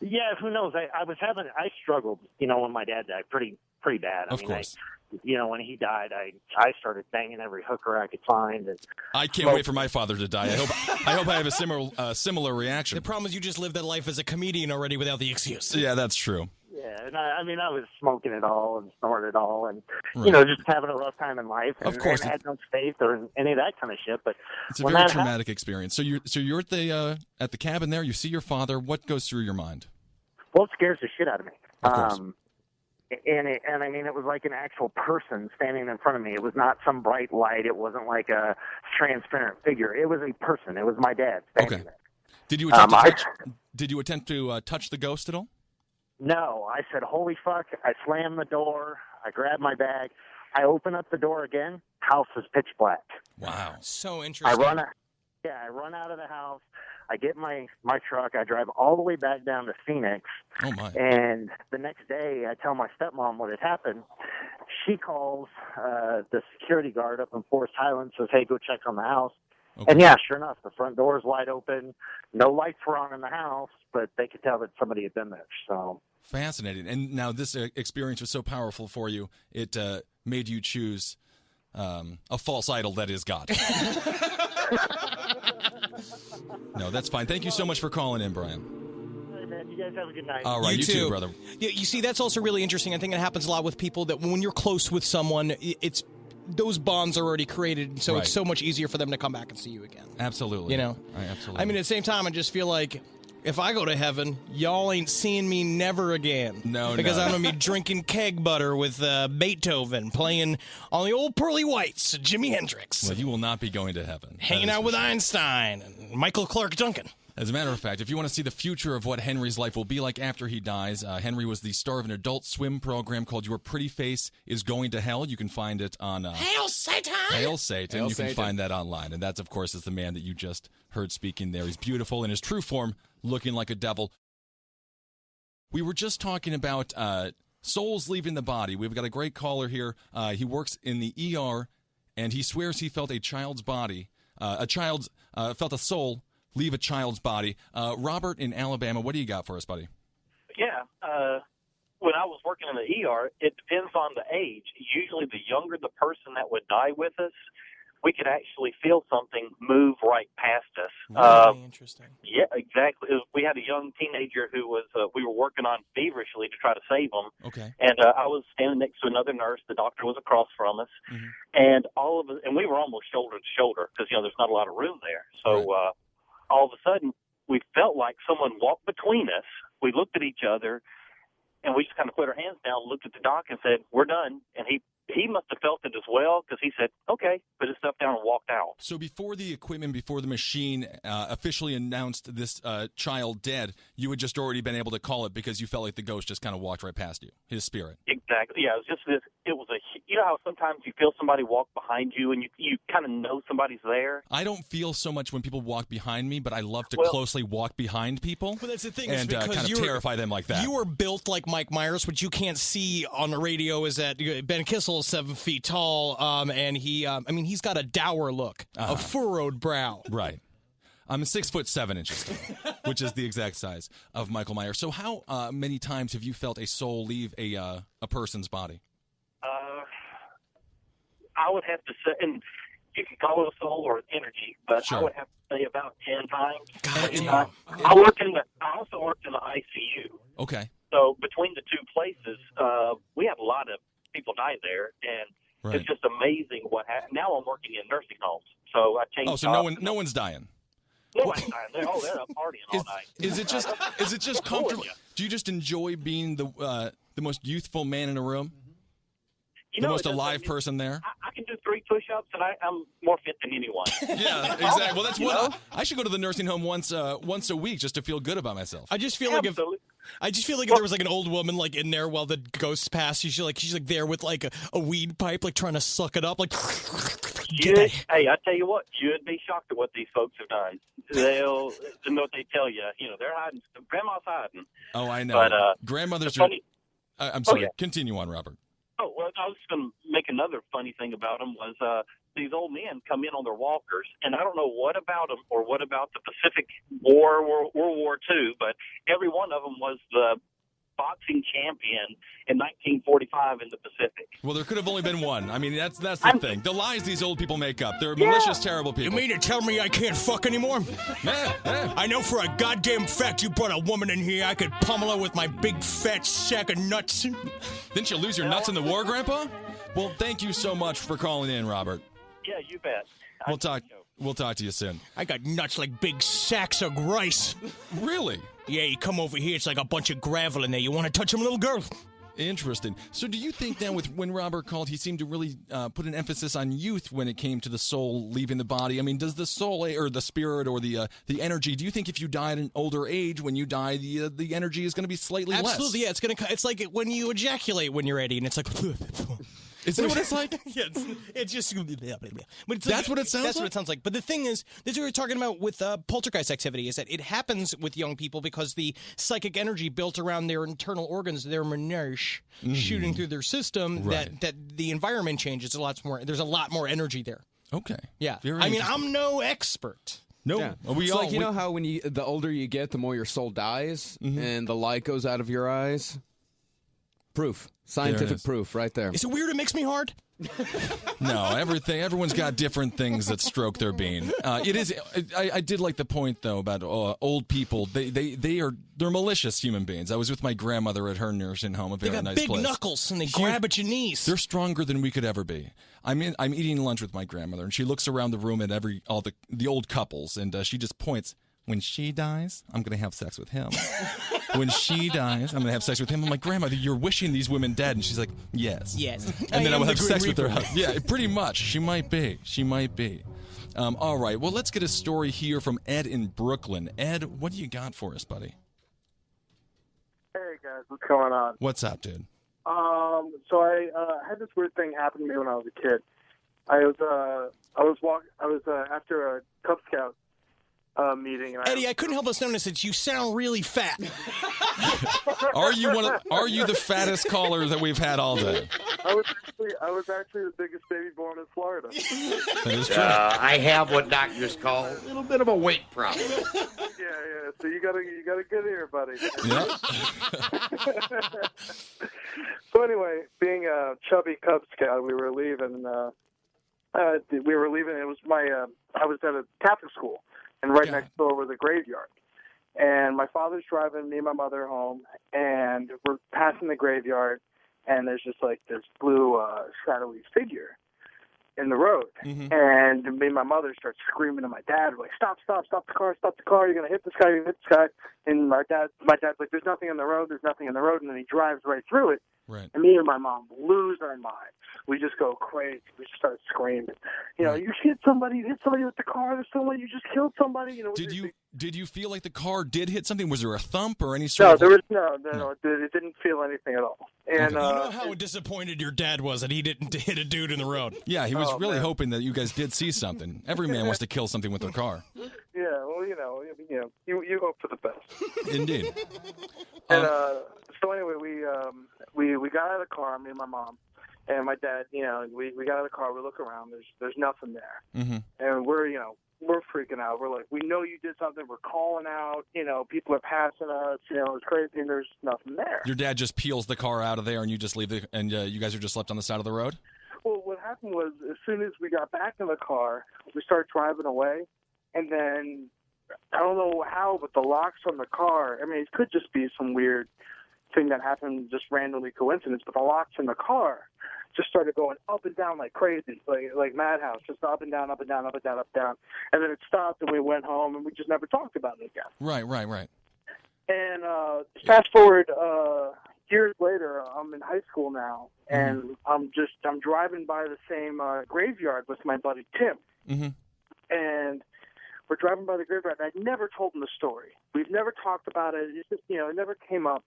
Yeah, who knows? I struggled, you know, when my dad died, pretty bad. Of course. You know, when he died, I started banging every hooker I could find. And I can't wait for my father to die. I hope I have a similar reaction. The problem is you just lived that life as a comedian already without the excuse. Yeah, that's true. Yeah, and I mean, I was smoking it all and snorting it all, and Right. just having a rough time in life. And, Of course, and had no faith or any of that kind of shit. But it's a when very that traumatic experience. So you're at the cabin there. You see your father. What goes through your mind? well, it scares the shit out of me. Of course. And I mean, it was like an actual person standing in front of me. It was not some bright light. It wasn't like a transparent figure. It was a person. It was my dad standing there. Did you attempt to touch the ghost at all? No, I said, holy fuck. I slammed the door. I grabbed my bag. I open up the door again. House is pitch black. Wow. So I interesting. run out of the house. I get my truck. I drive all the way back down to Phoenix. Oh, my. And the next day, I tell my stepmom what had happened. She calls the security guard up in Forest Highlands, says, hey, go check on the house. Okay. And, yeah, sure enough, the front door is wide open. No lights were on in the house, but they could tell that somebody had been there. So Fascinating. And now this experience was so powerful for you, it made you choose a false idol that is God. No, that's fine. Thank you so much for calling in, Brian. Hey, man, you guys have a good night. All right, you too, brother. Yeah, you see, that's also really interesting. I think it happens a lot with people that when you're close with someone, it's those bonds are already created, and so Right. it's so much easier for them to come back and see you again. Absolutely. You know? Absolutely. I mean, at the same time, I just feel like if I go to heaven, y'all ain't seeing me never again. No, because no. I'm going to be drinking keg butter with Beethoven, playing on the old pearly whites, Jimi Hendrix, Well, you will not be going to heaven. hanging That is out for with sure. Einstein and Michael Clark Duncan. As a matter of fact, if you want to see the future of what Henry's life will be like after he dies, Henry was the star of an adult swim program called Your Pretty Face is Going to Hell. You can find it on Hail Satan! Hail Satan. Hail You can Satan. find that online. And that's, of course, is the man that you just heard speaking there. He's beautiful in his true form, looking like a devil. We were just talking about souls leaving the body. We've got a great caller here. He works in the ER, and he swears he felt a child's body, felt a soul leave a child's body. Robert in Alabama, what do you got for us, buddy? Yeah. When I was working in the ER, it depends on the age. Usually the younger the person that would die with us, we could actually feel something move right past us. Really interesting. Yeah, exactly. We had a young teenager who was we were working on feverishly to try to save him. Okay. And I was standing next to another nurse. The doctor was across from us. Mhm. And all of us, and we were almost shoulder to shoulder because, there's not a lot of room there. So all of a sudden, we felt like someone walked between us. We looked at each other, and we just kind of put our hands down, looked at the doc, and said, we're done. And he must have felt it as well because he said, okay, put his stuff down and walked out. So before the equipment, before the machine officially announced this child dead, you had just already been able to call it because you felt like the ghost just kind of walked right past you, his spirit. Exactly. Yeah, it was just this. It was how sometimes you feel somebody walk behind you and you kind of know somebody's there? I don't feel so much when people walk behind me, but I love to closely walk behind people. But that's the thing, and is because kind of terrify them like that. You are built like Mike Myers, which you can't see on the radio. Is that Ben Kissel is 7 feet tall, and he's got a dour look, a furrowed brow. Right. I'm 6'7", which is the exact size of Michael Myers. So how many times have you felt a soul leave a person's body? I would have to say, and you can call it a soul or energy, but Sure. I would have to say about 10 times. God damn. I also worked in the ICU. Okay. So between the two places, we had a lot of people die there, and it's just amazing what happened. Now I'm working in nursing homes, so I changed. Oh, so no one's dying. No one's dying. They're up partying all night. Is it just comfortable? Do you just enjoy being the most youthful man in a room? The most alive person there? I can do 3 push-ups, and I'm more fit than anyone. Yeah, exactly. Well, that's what I should go to the nursing home once a week just to feel good about myself. I just feel like if there was like an old woman like in there while the ghosts pass, she's like there with like a weed pipe, like trying to suck it up, like. Hey, I tell you what, you'd be shocked at what these folks have done. They'll know what they tell you. They're hiding. Grandma's hiding. Oh, I know. But grandmothers are. I'm sorry. yeah. Continue on, Robert. Oh, well, I was going to make another funny thing about them was these old men come in on their walkers, and I don't know what about them or what about the Pacific War, World War II, but every one of them was the boxing champion in 1945 in the Pacific. Well, there could have only been one. I mean, that's the thing. The lies these old people make up. They're malicious, terrible people. You mean to tell me I can't fuck anymore? I know for a goddamn fact you brought a woman in here I could pummel her with my big fat sack of nuts. Didn't you lose your nuts in the war, Grandpa? Well, thank you so much for calling in, Robert. Yeah, you bet. We'll talk to you soon. I got nuts like big sacks of rice. Really? Yeah, you come over here, it's like a bunch of gravel in there. You want to touch them, little girl? Interesting. So do you think then when Robert called, he seemed to really put an emphasis on youth when it came to the soul leaving the body? I mean, does the soul or the spirit or the energy, do you think if you die at an older age, when you die, the energy is going to to be slightly less? Absolutely, yeah. It's like when you ejaculate when you're 80, and it's like... Is that what it's like? Yeah, it's just... But it's that's what it sounds like? That's what it sounds like. But the thing is, this is what we were talking about with poltergeist activity, is that it happens with young people because the psychic energy built around their internal organs, their menage, shooting through their system, that the environment changes a lot more. There's a lot more energy there. Okay. Yeah. I mean, I'm no expert. No. Yeah. It's like, you know how when the older you get, the more your soul dies and the light goes out of your eyes? Proof. Scientific proof right there. Is it weird it makes me hard? No, everyone's got different things that stroke their bean. It is. I did like the point though about old people. They're malicious human beings. I was with my grandmother at her nursing home, a very nice place. They got big knuckles and they grab at your knees. They're stronger than we could ever be. I'm eating lunch with my grandmother, and she looks around the room at all the old couples, and she just points. When she dies, I'm going to have sex with him. When she dies, I'm going to have sex with him. I'm like, Grandmother, you're wishing these women dead. And she's like, yes. Yes. And then I will have sex with her. Yeah, pretty much. She might be. All right. Well, let's get a story here from Ed in Brooklyn. Ed, what do you got for us, buddy? Hey, guys. What's going on? What's up, dude? So I had this weird thing happen to me when I was a kid. I was after a Cub Scout meeting. And Eddie, I couldn't help but notice that you sound really fat. Are you the fattest caller that we've had all day? I was actually the biggest baby born in Florida. That is true. I have what doctors call a little bit of a weight problem. Yeah. So you got a good ear, buddy. Yeah. So anyway, being a chubby Cub Scout, we were leaving. It was I was at a Catholic school. And next door was a graveyard. And my father's driving me and my mother home, and we're passing the graveyard, and there's just like this blue shadowy figure in the road. And me and my mother start screaming to my dad, like, stop the car, you're going to hit this guy, And my dad's like, there's nothing on the road, and then he drives right through it. Right. And me and my mom lose our minds. We just go crazy. We just start screaming. You hit somebody with the car. There's someone. You just killed somebody. Did you feel like the car did hit something? Was there a thump or any sort of... No. It didn't feel anything at all. And you know how disappointed your dad was that he didn't hit a dude in the road. Yeah, he was really hoping that you guys did see something. Every man wants to kill something with their car. Yeah, well, you hope for the best. Indeed. And so anyway, we got out of the car, me and my mom, and my dad. We got out of the car. We look around. There's nothing there, and we're freaking out. We're like, we know you did something. We're calling out. People are passing us. It's crazy, and there's nothing there. Your dad just peels the car out of there, and you just leave and you guys are just left on the side of the road. Well, what happened was, as soon as we got back in the car, we started driving away, and then I don't know how, but the locks on the car. I mean, it could just be some weird thing that happened, just randomly coincidence. But the locks in the car just started going up and down like crazy, like madhouse, just up and down, up and down, up and down, up and down. And then it stopped, and we went home, and we just never talked about it again. Right. And fast forward years later, I'm in high school now, and I'm driving by the same graveyard with my buddy Tim, and we're driving by the graveyard. And I never told him the story. We've never talked about it. It's just it never came up.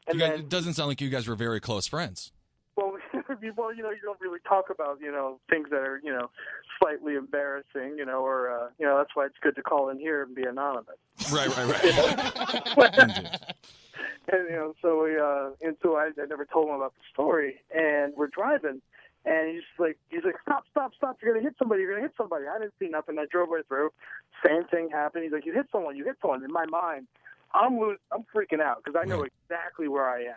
And it doesn't sound like you guys were very close friends. Well, you don't really talk about things that are slightly embarrassing, or that's why it's good to call in here and be anonymous. Right. And so I never told him about the story, and we're driving, and he's like, stop, you're gonna hit somebody. I didn't see nothing. I drove right through. Same thing happened. He's like, you hit someone. In my mind, I'm freaking out because I know exactly where I am.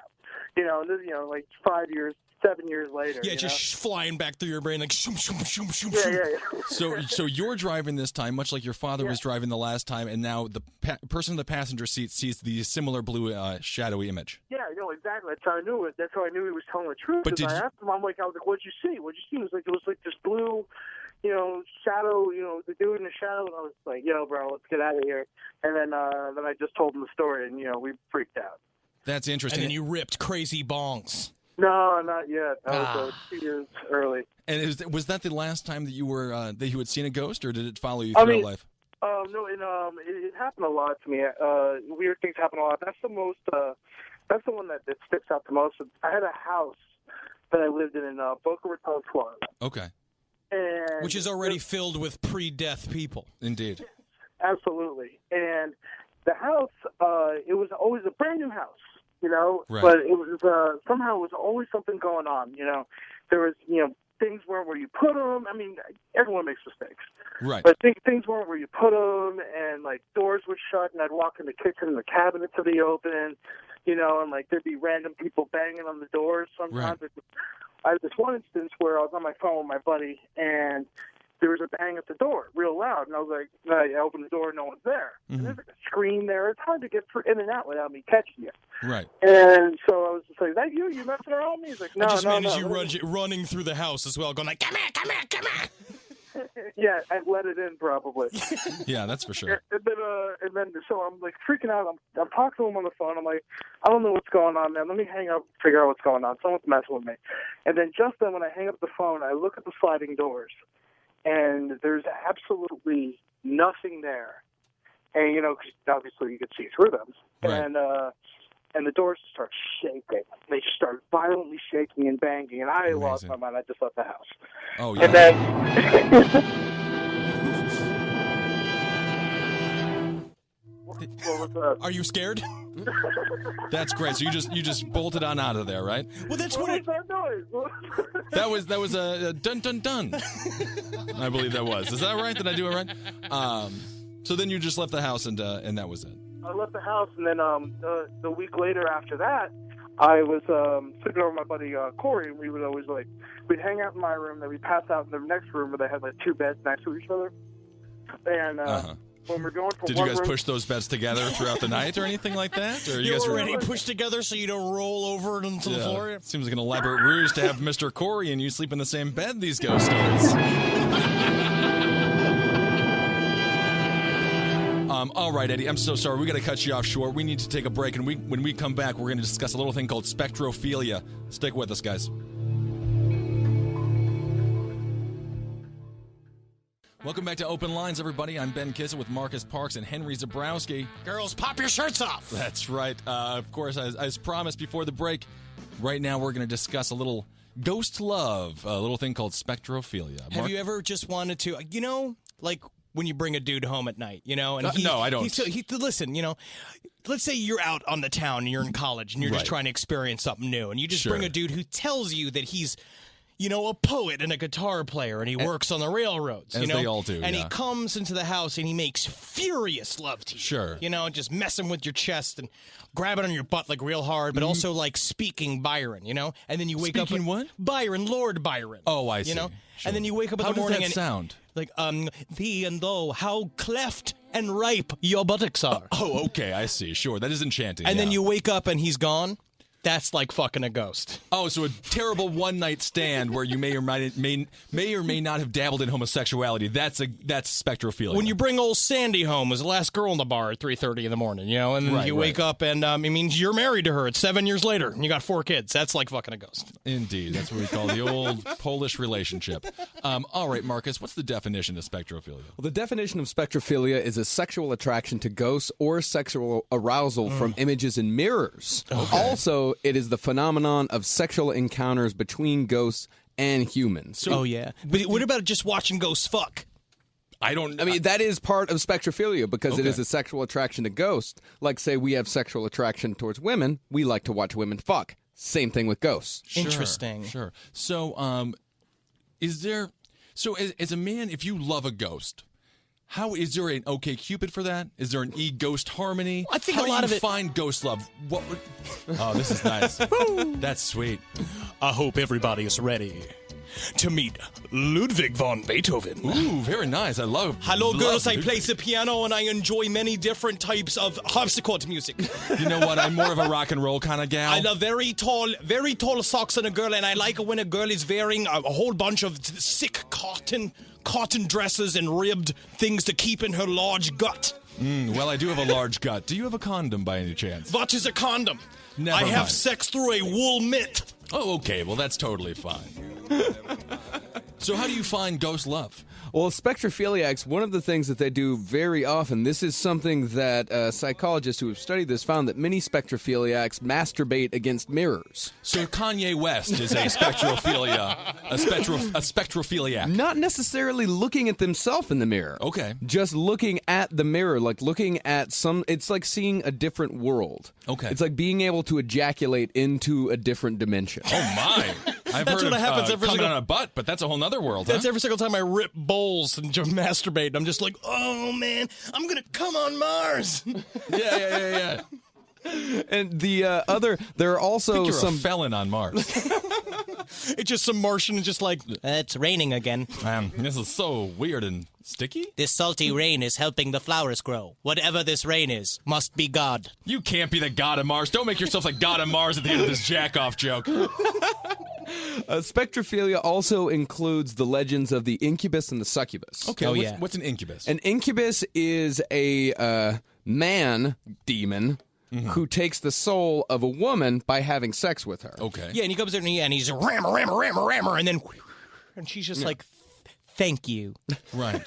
Like 5 years, 7 years later. Yeah, just flying back through your brain like shoom, shoom, shoom, shoom, shoom. So you're driving this time, much like your father was driving the last time, and now the person in the passenger seat sees the similar blue shadowy image. Yeah, exactly. That's how I knew it. That's how I knew he was telling the truth. But I asked him, I was like, what'd you see? What'd you see? It was like this blue, shadow, the dude in the shadow, and I was like, bro, let's get out of here. And then I just told him the story, and we freaked out. That's interesting. And then you ripped crazy bongs. No, not yet. That was 2 years early. And was that the last time that you had seen a ghost, or did it follow you throughout life? No, it happened a lot to me. Weird things happen a lot. That's the most. That's the one that sticks out the most. I had a house that I lived in Boca Raton, Florida. Okay. And which is already filled with pre-death people. Indeed. Absolutely. And the house, it was always a brand new house. Right. But it was somehow it was always something going on. There was things weren't where you put them. I mean, everyone makes mistakes. Right. But things weren't where you put them, and like doors would shut, and I'd walk in the kitchen and the cabinets would be open, and like there'd be random people banging on the doors. Sometimes I had this one instance where I was on my phone with my buddy, and there was a bang at the door, real loud, and I was like, I opened the door, no one's there. Mm-hmm. And there's like a screen there. It's hard to get in and out without me catching you. Right. And so I was just like, is that you? You messing around with me? He's like, no, I just no, managed no. you running through the house as well, going like, come here. Yeah, I let it in probably. Yeah, that's for sure. And then, so I'm like freaking out. I'm talking to him on the phone. I'm like, I don't know what's going on, man. Let me hang up, figure out what's going on. Someone's messing with me. And then just then, when I hang up the phone, I look at the sliding doors, and there's absolutely nothing there. And 'cause obviously you could see through them. Right. And the doors start shaking. They just start violently shaking and banging, and I lost my mind. I just left the house. Oh yeah. And then. Are you scared? That's great. So you just bolted on out of there, right? Well, that's what that noise? That was a dun dun dun. I believe that was. Is that right? Did I do it right? So then you just left the house and that was it. I left the house, and then the week later after that, I was sitting over with my buddy Corey, and we would always we'd hang out in my room, then we'd pass out in the next room where they had like two beds next to each other. And when we're going from did one you guys room, push those beds together throughout the night or anything like that? Or you guys already pushed together so you don't roll over into the floor? Seems like an elaborate ruse to have Mr. Corey and you sleep in the same bed, these ghost stories. All right, Eddie, I'm so sorry. We got to cut you off short. We need to take a break, and when we come back, we're going to discuss a little thing called spectrophilia. Stick with us, guys. Welcome back to Open Lines, everybody. I'm Ben Kissel with Marcus Parks and Henry Zabrowski. Girls, pop your shirts off. That's right. Of course, as promised before the break, right now we're going to discuss a little ghost love, a little thing called spectrophilia. Have you ever just wanted to, like when you bring a dude home at night, and no, I don't. Listen, let's say you're out on the town and you're in college and you're just trying to experience something new, and you just bring a dude who tells you that he's a poet and a guitar player, and he works on the railroads. As they all do, and he comes into the house and he makes furious love to you. Sure. Just messing with your chest and grabbing on your butt like real hard, but also like speaking Byron, and then you wake up. Speaking what? Byron, Lord Byron. Oh, I see. Sure. And then you wake up in How the morning does that sound? Like, thee and thou, how cleft and ripe your buttocks are. Oh, okay, I see. Sure, that is enchanting. And then you wake up and he's gone. That's like fucking a ghost. Oh, so a terrible one-night stand where you may or may not have dabbled in homosexuality. That's spectrophilia. When you bring old Sandy home as the last girl in the bar at 3:30 in the morning, and then you wake up and it means you're married to her. It's 7 years later and you got 4 kids. That's like fucking a ghost. Indeed, that's what we call the old Polish relationship. All right, Marcus, what's the definition of spectrophilia? Well, the definition of spectrophilia is a sexual attraction to ghosts or sexual arousal from images in mirrors. Okay. Also, it is the phenomenon of sexual encounters between ghosts and humans. So, but what about just watching ghosts fuck? I mean, that is part of spectrophilia because it is a sexual attraction to ghosts. Like, say, we have sexual attraction towards women. We like to watch women fuck. Same thing with ghosts. Interesting. Sure. So, as a man, if you love a ghost, How is there an OK Cupid for that? Is there an Ghost Harmony? I think How a lot do of you it. find ghost love? What? Oh, this is nice. That's sweet. I hope everybody is ready to meet Ludwig von Beethoven. Ooh, very nice. I love. Hello, girls. I Ludwig. play the piano and I enjoy many different types of harpsichord music. You know what? I'm more of a rock and roll kind of gal. I love very tall socks on a girl, and I like it when a girl is wearing a whole bunch of sick cotton dresses and ribbed things to keep in her large gut. Well, I do have a large gut. Do you have a condom by any chance? What is a condom? Never I have mind. sex through a wool mitt. Oh, okay. Well, that's totally fine. So how do you find ghost love? Well, spectrophiliacs, one of the things that they do very often, this is something that psychologists who have studied this found that many spectrophiliacs masturbate against mirrors. So Kanye West is a spectrophiliac. Not necessarily looking at themselves in the mirror. Okay. Just looking at the mirror, like looking at it's like seeing a different world. Okay. It's like being able to ejaculate into a different dimension. Oh, my. I've That's heard what of happens every coming single- on a butt, but that's a whole nother world, That's huh? every single time I rip bowls and just masturbate. I'm just like, oh man, I'm gonna come on Mars. Yeah. And there are also I think you're some a felon on Mars. It's just some Martian just like, it's raining again. This is so weird and sticky. This salty rain is helping the flowers grow. Whatever this rain is, must be God. You can't be the god of Mars. Don't make yourself like god of Mars at the end of this jack-off joke. Spectrophilia also includes the legends of the incubus and the succubus. Okay, what's an incubus? An incubus is a man demon who takes the soul of a woman by having sex with her. Okay. Yeah, and he comes in and he's rammer, and then, and she's just like, thank you. Right.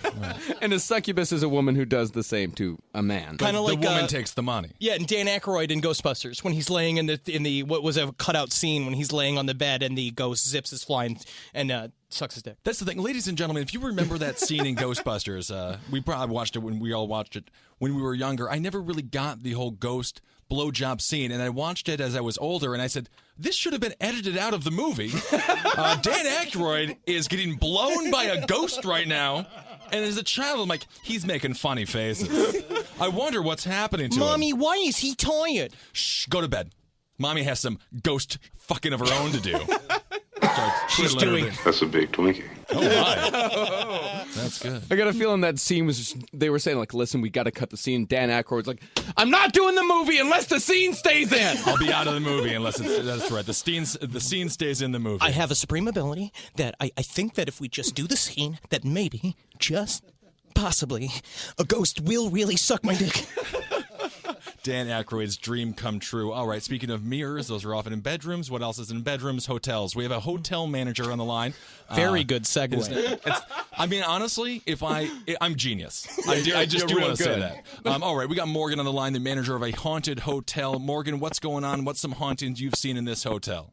And a succubus is a woman who does the same to a man. Kind of like the woman takes the money. Yeah, and Dan Aykroyd in Ghostbusters when he's laying in the what was a cutout scene when he's laying on the bed and the ghost zips his fly and sucks his dick. That's the thing, ladies and gentlemen. If you remember that scene in Ghostbusters, we probably watched it when we all watched it when we were younger. I never really got the whole ghost blowjob scene, and I watched it as I was older, and I said, this should have been edited out of the movie. Dan Aykroyd is getting blown by a ghost right now, and as a child, I'm like, he's making funny faces. I wonder what's happening to him. Mommy, why is he tired? Shh, go to bed. Mommy has some ghost fucking of her own to do. She's doing. That's a big Twinkie. Oh, my. That's good. I got a feeling that scene was just, they were saying, like, listen, we got to cut the scene. Dan Aykroyd's like, I'm not doing the movie unless the scene stays in. I'll be out of the movie unless that's right. The scene stays in the movie. I have a supreme ability that I think that if we just do the scene, that maybe, just possibly, a ghost will really suck my dick. Dan Aykroyd's dream come true. All right, speaking of mirrors, those are often in bedrooms. What else is in bedrooms? Hotels. We have a hotel manager on the line. Very good segue. I mean, honestly, I'm genius. I just do want to say that. All right, we got Morgan on the line, the manager of a haunted hotel. Morgan, what's going on? What's some hauntings you've seen in this hotel?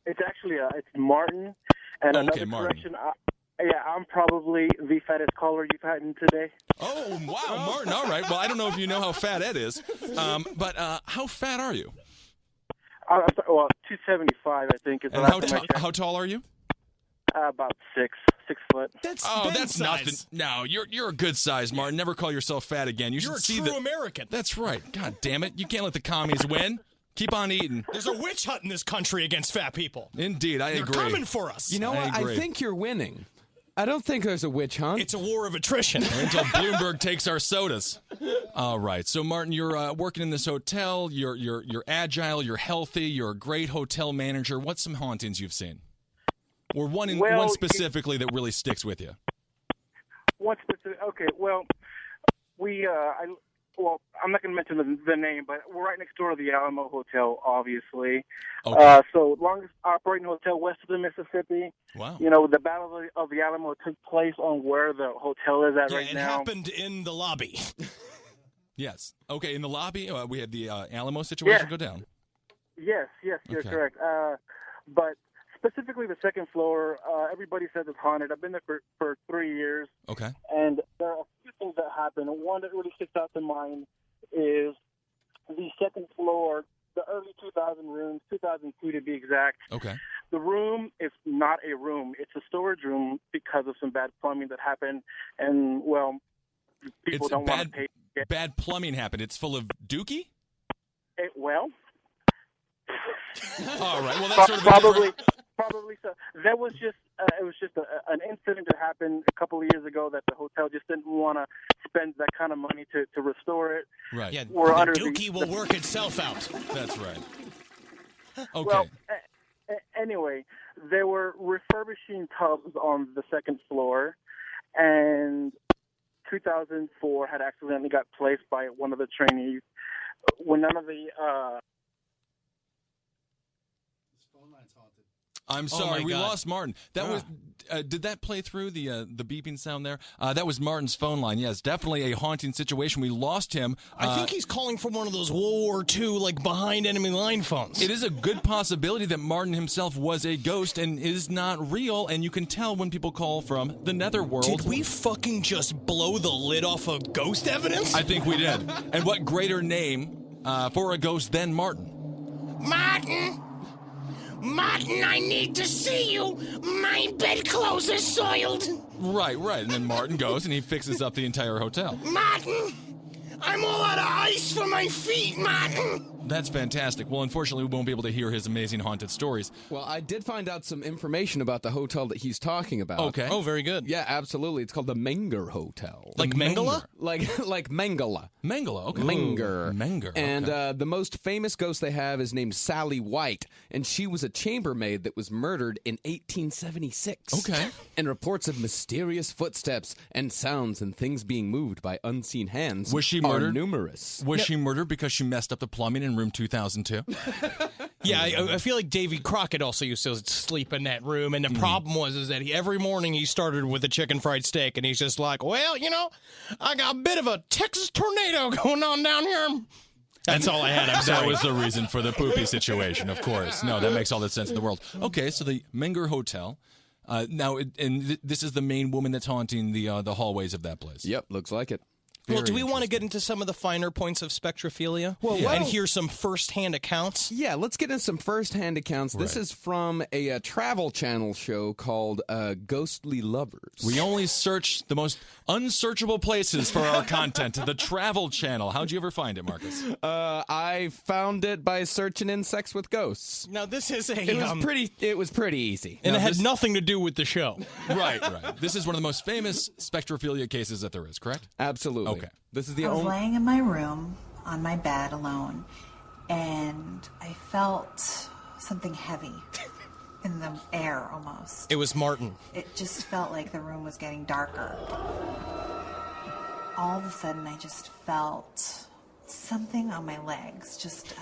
It's actually it's Martin. And another correction, I'm probably the fattest caller you've had in today. Oh, wow, Martin. All right. Well, I don't know if you know how fat Ed is, but how fat are you? I'm sorry, well, 275, I think. Is the And last time I checked. how tall are you? About 6 foot. That's nothing. No, you're a good size, Martin. Never call yourself fat again. You're a true American. That's right. God damn it. You can't let the commies win. Keep on eating. There's a witch hunt in this country against fat people. Indeed, I agree. They're coming for us. You know what? I think you're winning. I don't think there's a witch hunt. It's a war of attrition. Until Bloomberg takes our sodas. All right. So, Martin, you're working in this hotel. You're agile. You're healthy. You're a great hotel manager. What's some hauntings you've seen? Or one specifically that really sticks with you? One specific. Okay. Well, I'm not going to mention the name, but we're right next door to the Alamo Hotel, obviously. Okay. So longest operating hotel west of the Mississippi. Wow. You know, the Battle of the Alamo took place on where the hotel is at right it now. happened in the lobby. Yes. Okay, in the lobby, we had the Alamo situation go down. Yes, you're Okay. correct. But specifically the second floor, everybody says it's haunted. I've been there for 3 years. Okay. And there are a few things that happen. One that really sticks out to mind is the second floor, the early 2000 rooms, 2002 to be exact. Okay. the room is not a room. It's a storage room because of some bad plumbing that happened. And, well, people don't want to pay. Bad plumbing happened. It's full of dookie? Well. All right. Well, that's sort of Probably so. That was just it was just an incident that happened a couple of years ago that the hotel just didn't want to spend that kind of money to restore it. Right. Yeah, We're the under dookie will work itself out. That's right. Okay. Well, anyway, they were refurbishing tubs on the second floor, and 2004 had accidentally got placed by one of the trainees when none of the I'm sorry, we lost Martin. That was. Did that play through the beeping sound there? That was Martin's phone line. Yes, definitely a haunting situation. We lost him. I think he's calling from one of those World War II, like behind enemy line phones. It is a good possibility that Martin himself was a ghost and is not real, and you can tell when people call from the netherworld. Did we fucking just blow the lid off of ghost evidence? I think we did. And what greater name for a ghost than Martin? Martin! Martin, I need to see you. My bedclothes are soiled. Right. And then Martin goes and he fixes up the entire hotel. Martin, I'm all out of ice for my feet, Martin. That's fantastic. Well, unfortunately, we won't be able to hear his amazing haunted stories. Well, I did find out some information about the hotel that he's talking about. Okay. Oh, very good. Yeah, absolutely. It's called the Menger Hotel. Like Mengele? Like Mengele. Mengele, okay. Menger. And okay. The most famous ghost they have is named Sally White, and she was a chambermaid that was murdered in 1876. Okay. And reports of mysterious footsteps and sounds and things being moved by unseen hands was she murdered? Are numerous. Was she murdered because she messed up the plumbing in room 2002? Yeah, I feel like Davy Crockett also used to sleep in that room, and the problem was that every morning he started with a chicken fried steak, and he's just like, well, I got a bit of a Texas tornado going on down here. That's all I had. I'm sorry. That was the reason for the poopy situation, of course. No, that makes all the sense in the world. Okay, so the Menger Hotel. This is the main woman that's haunting the hallways of that place. Yep, looks like it. Well, do we want to get into some of the finer points of spectrophilia? And hear some first-hand accounts? Yeah, let's get into some first-hand accounts. Right. This is from a Travel Channel show called Ghostly Lovers. We only search the most unsearchable places for our content. The Travel Channel. How'd you ever find it, Marcus? I found it by searching in Sex with Ghosts. Now, this is a... It was pretty easy. And it had nothing to do with the show. Right. This is one of the most famous spectrophilia cases that there is, correct? Absolutely. Okay. This is the I was laying in my room on my bed alone, and I felt something heavy in the air almost. It was Martin. It just felt like the room was getting darker. All of a sudden, I just felt something on my legs, just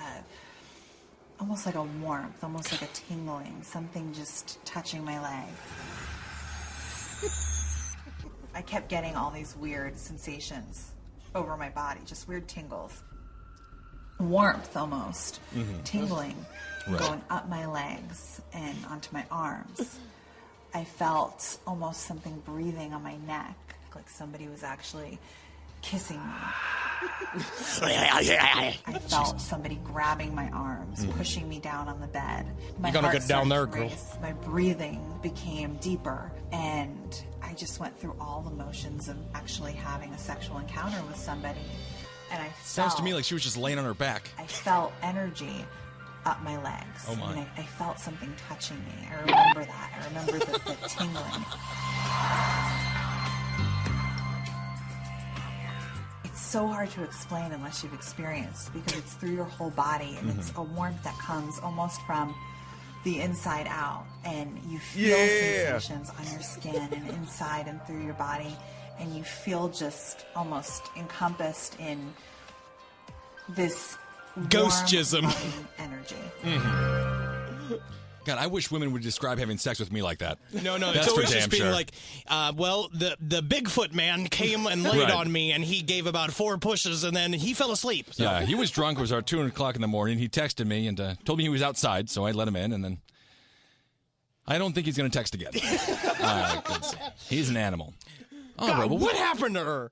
almost like a warmth, almost like a tingling, something just touching my leg. I kept getting all these weird sensations over my body, just weird tingles. Warmth almost, tingling, going up my legs and onto my arms. I felt almost something breathing on my neck, like somebody was actually kissing me. I felt somebody grabbing my arms, pushing me down on the bed. My you gotta heart get down there, started to girl. race. My breathing became deeper, and I just went through all the motions of actually having a sexual encounter with somebody. And I Sounds to me like she was just laying on her back. I felt energy up my legs. Oh, my. And I felt something touching me. I remember that. I remember the tingling. It's so hard to explain unless you've experienced, because it's through your whole body, and it's a warmth that comes almost from the inside out, and you feel sensations on your skin and inside and through your body, and you feel just almost encompassed in this Ghostjism energy. God, I wish women would describe having sex with me like that. No, That's it's for always damn just being sure. like, the Bigfoot man came and laid Right. on me, and he gave about 4 pushes, and then he fell asleep. So. Yeah, he was drunk. It was about 2 o'clock in the morning. He texted me and told me he was outside, so I let him in, and then I don't think he's going to text again. 'Cause he's an animal. All God, right, well, what happened to her?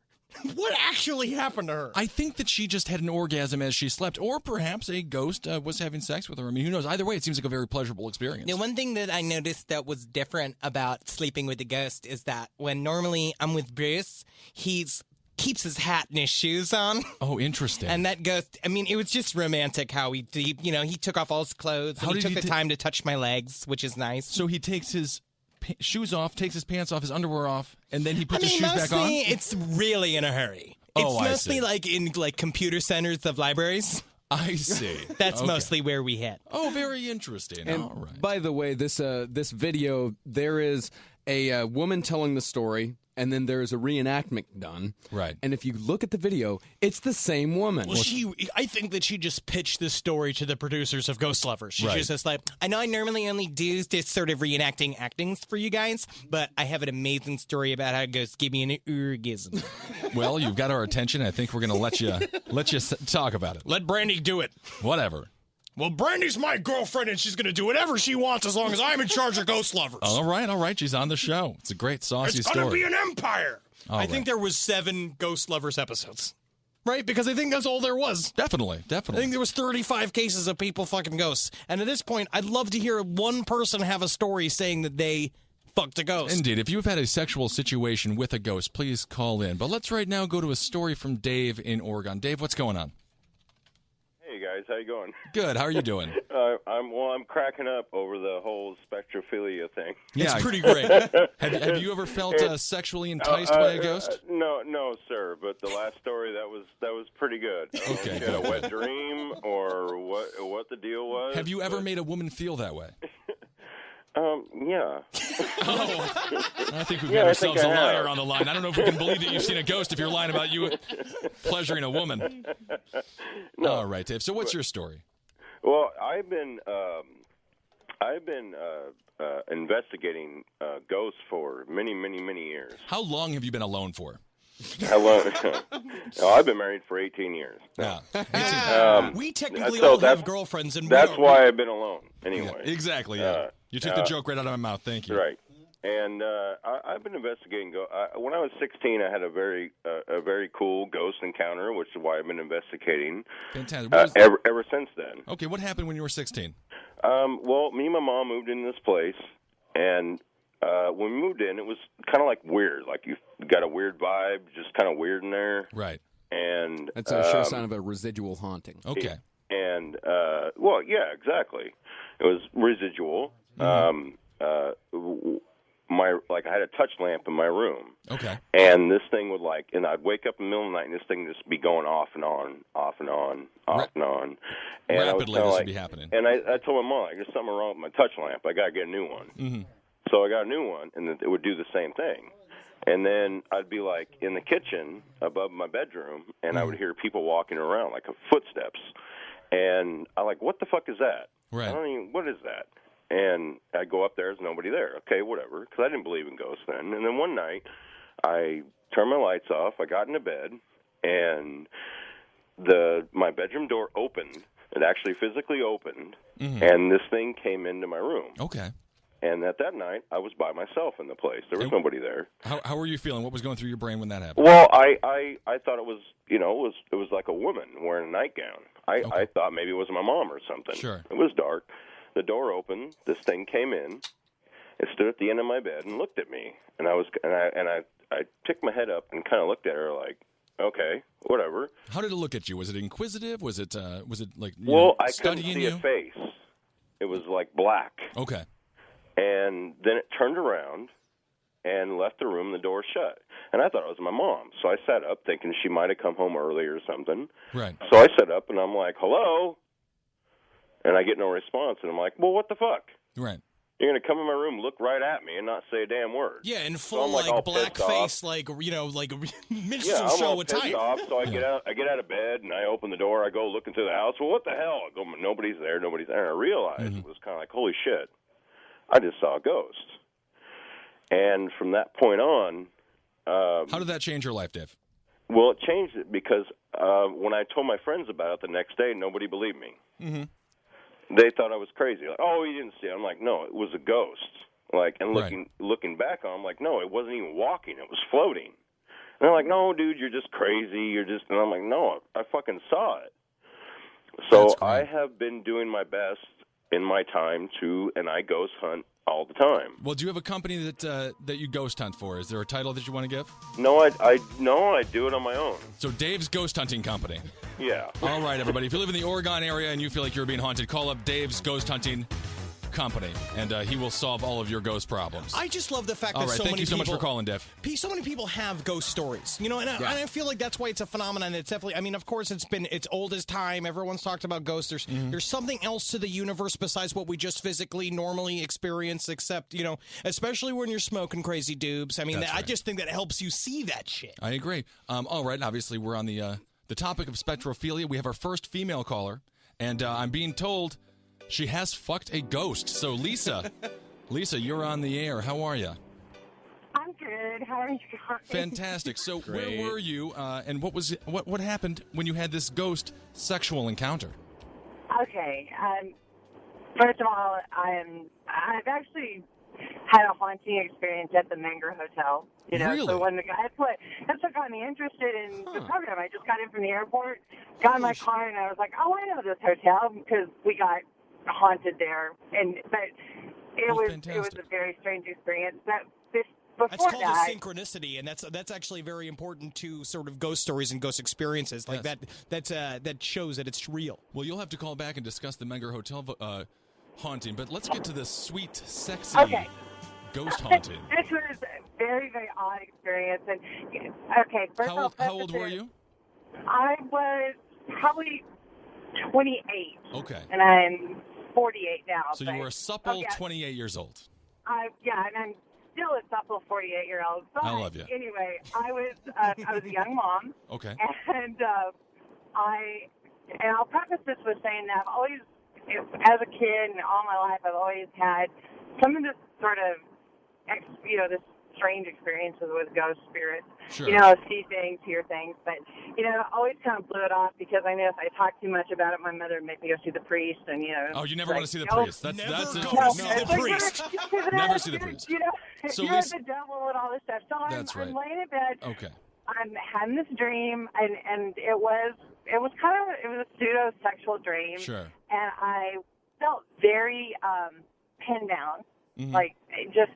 What actually happened to her? I think that she just had an orgasm as she slept, or perhaps a ghost was having sex with her. I mean, who knows? Either way, it seems like a very pleasurable experience. The one thing that I noticed that was different about sleeping with the ghost is that when normally I'm with Bruce, keeps his hat and his shoes on. Oh, interesting. And that ghost, I mean, it was just romantic how he took off all his clothes. And he took the time to touch my legs, which is nice. So he takes his shoes off, takes his pants off, his underwear off, and then he puts his shoes back on? It's really in a hurry. Oh, it's mostly like in computer centers of libraries. I see. That's mostly where we hit. Oh, very interesting. And all right. by the way, this video, there is a woman telling the story, and then there is a reenactment done. Right. And if you look at the video, it's the same woman. Well, I think that she just pitched this story to the producers of Ghost Lovers. She's just like, I know I normally only do this sort of reenacting actings for you guys, but I have an amazing story about how ghosts give me an orgasm. Well, you've got our attention. I think we're going to let you talk about it. Let Brandy do it. Whatever. Well, Brandy's my girlfriend, and she's going to do whatever she wants as long as I'm in charge of Ghost Lovers. All right. She's on the show. It's a great, saucy story. It's going to be an empire. I think there was 7 Ghost Lovers episodes. Right? Because I think that's all there was. Definitely. I think there was 35 cases of people fucking ghosts. And at this point, I'd love to hear one person have a story saying that they fucked a ghost. Indeed. If you've had a sexual situation with a ghost, please call in. But let's right now go to a story from Dave in Oregon. Dave, what's going on? Hey guys, how you going? Good. How are you doing? I'm cracking up over the whole spectrophilia thing. Yeah, it's pretty great. Have you ever felt sexually enticed by a ghost? No, sir. But the last story that was pretty good. Okay, if you had a wet dream or what the deal was. Have you ever made a woman feel that way? Yeah. I think we've got ourselves a liar on the line. I don't know if we can believe that you've seen a ghost if you're lying about you pleasuring a woman. No. All right, Dave. So what's your story? Well, I've been investigating ghosts for many years. How long have you been alone for? How long? I've been married for 18 years. Yeah. We technically all have girlfriends, and that's why I've been alone. Anyway. Yeah, exactly. Yeah. You took the joke right out of my mouth. Thank you. Right. And I've been investigating. When I was 16, I had a very cool ghost encounter, which is why I've been investigating. Fantastic. Ever since then. Okay. What happened when you were 16? Well, me and my mom moved into this place, and when we moved in, it was kind of like weird. Like you got a weird vibe, just kind of weird in there. Right. And that's a sure sign of a residual haunting. Okay. And well, yeah, exactly. It was residual. Mm-hmm. I had a touch lamp in my room. Okay. And this thing would and I'd wake up in the middle of the night, and this thing would just be going off and on, off and on, off and on. And rapidly, this would be happening. And I told my mom, there's something wrong with my touch lamp. I got to get a new one. Mm-hmm. So I got a new one, and it would do the same thing. And then I'd be in the kitchen above my bedroom, and I would hear people walking around, like footsteps. And I'm like, what the fuck is that? Right. What is that? And I go up there, there's nobody there. Okay, whatever, because I didn't believe in ghosts then. And then one night, I turned my lights off, I got into bed, and my bedroom door opened. It actually physically opened, and this thing came into my room. Okay. And at that night, I was by myself in the place. There was nobody there. How were you feeling? What was going through your brain when that happened? Well, I thought it was, it was like a woman wearing a nightgown. I thought maybe it was my mom or something. Sure. It was dark. The door opened. This thing came in. It stood at the end of my bed and looked at me. And I picked my head up and kind of looked at her like, okay, whatever. How did it look at you? Was it inquisitive? Was it like I couldn't see a face. It was like black. Okay. And then it turned around and left the room, the door shut. And I thought it was my mom. So I sat up thinking she might have come home early or something. Right. So I sat up and I'm like, hello? And I get no response. And I'm like, well, what the fuck? Right. You're going to come in my room, look right at me, and not say a damn word. Yeah, in So full, I'm all black pissed face, off. like minstrel Yeah, I'm show all attire. pissed off, so I get out of bed, and I open the door. I go looking through the house. Well, what the hell? I go, nobody's there. And I realized it was kind of like, holy shit, I just saw a ghost. And from that point on... how did that change your life, Dave? Well, it changed it because when I told my friends about it the next day, nobody believed me. Mm-hmm. They thought I was crazy. Like, oh, you didn't see it. I'm like, no, it was a ghost. Looking back on, I'm like, no, it wasn't even walking. It was floating. they're like, no, dude, you're just crazy. You're just, and I'm like, no, I fucking saw it. So I have been doing my best in my time and I ghost hunt all the time. Well, do you have a company that you ghost hunt for? Is there a title that you want to give? No, I do it on my own. So Dave's Ghost Hunting Company. Yeah. All right, everybody. If you live in the Oregon area and you feel like you're being haunted, call up Dave's Ghost Hunting Company, and he will solve all of your ghost problems. I just love the fact all that right, so thank many you so people, much for calling, Dave. So many people have ghost stories, and I feel like that's why it's a phenomenon. It's definitely, I mean, of course, it's old as time. Everyone's talked about ghosts. There's something else to the universe besides what we just physically normally experience, except, especially when you're smoking crazy dubes. I mean, I just think that helps you see that shit. I agree. All right, obviously, we're on the topic of spectrophilia. We have our first female caller, and I'm being told she has fucked a ghost. So, Lisa, you're on the air. How are you? I'm good. How are you guys? Fantastic. So, where were you, and what happened when you had this ghost sexual encounter? Okay. First of all, I've actually had a haunting experience at the Menger Hotel. Really? So when that's what got me interested in the program. I just got in from the airport, got in my car, and I was like, oh, I know this hotel because we got haunted there. But it was a very strange experience. That's called a synchronicity, and that's actually very important to sort of ghost stories and ghost experiences like that. That shows that it's real. Well, you'll have to call back and discuss the Menger Hotel haunting, but let's get to the sweet, sexy ghost haunting. This was a very, very odd experience. And okay, first how old were you? I was probably 28. Okay. And I'm 48 now. So you were a supple 28 years old. And I'm still a supple 48-year-old. But I love you. Anyway, I was a young mom. Okay. And I'll preface this with saying that I've always, as a kid and all my life, I've always had some of this sort of, this strange experiences with ghost spirits. Sure. See things, hear things, but I always kind of blew it off because I knew if I talked too much about it, my mother would make me go see the priest, and Oh, you never want to see the priest. That's never it. go see the priest. Never see the priest. So you're the devil and all this stuff. So I'm laying in bed. Okay. I'm having this dream, and it was a pseudo sexual dream. Sure. And I felt very pinned down, like just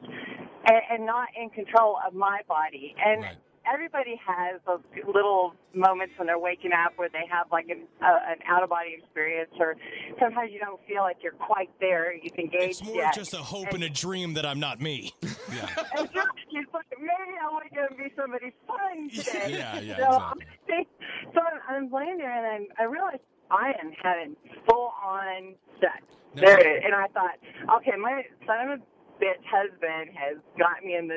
and not in control of my body. And everybody has those little moments when they're waking up where they have like an out-of-body experience, or sometimes you don't feel like you're quite there. You've engaged It's more just a hope and a dream that I'm not me. It's like, maybe I want to go and be somebody fun today. Yeah, exactly. So I'm laying there, and I realized I am having full-on sex. There it is. And I thought, okay, my son of a bitch husband has got me in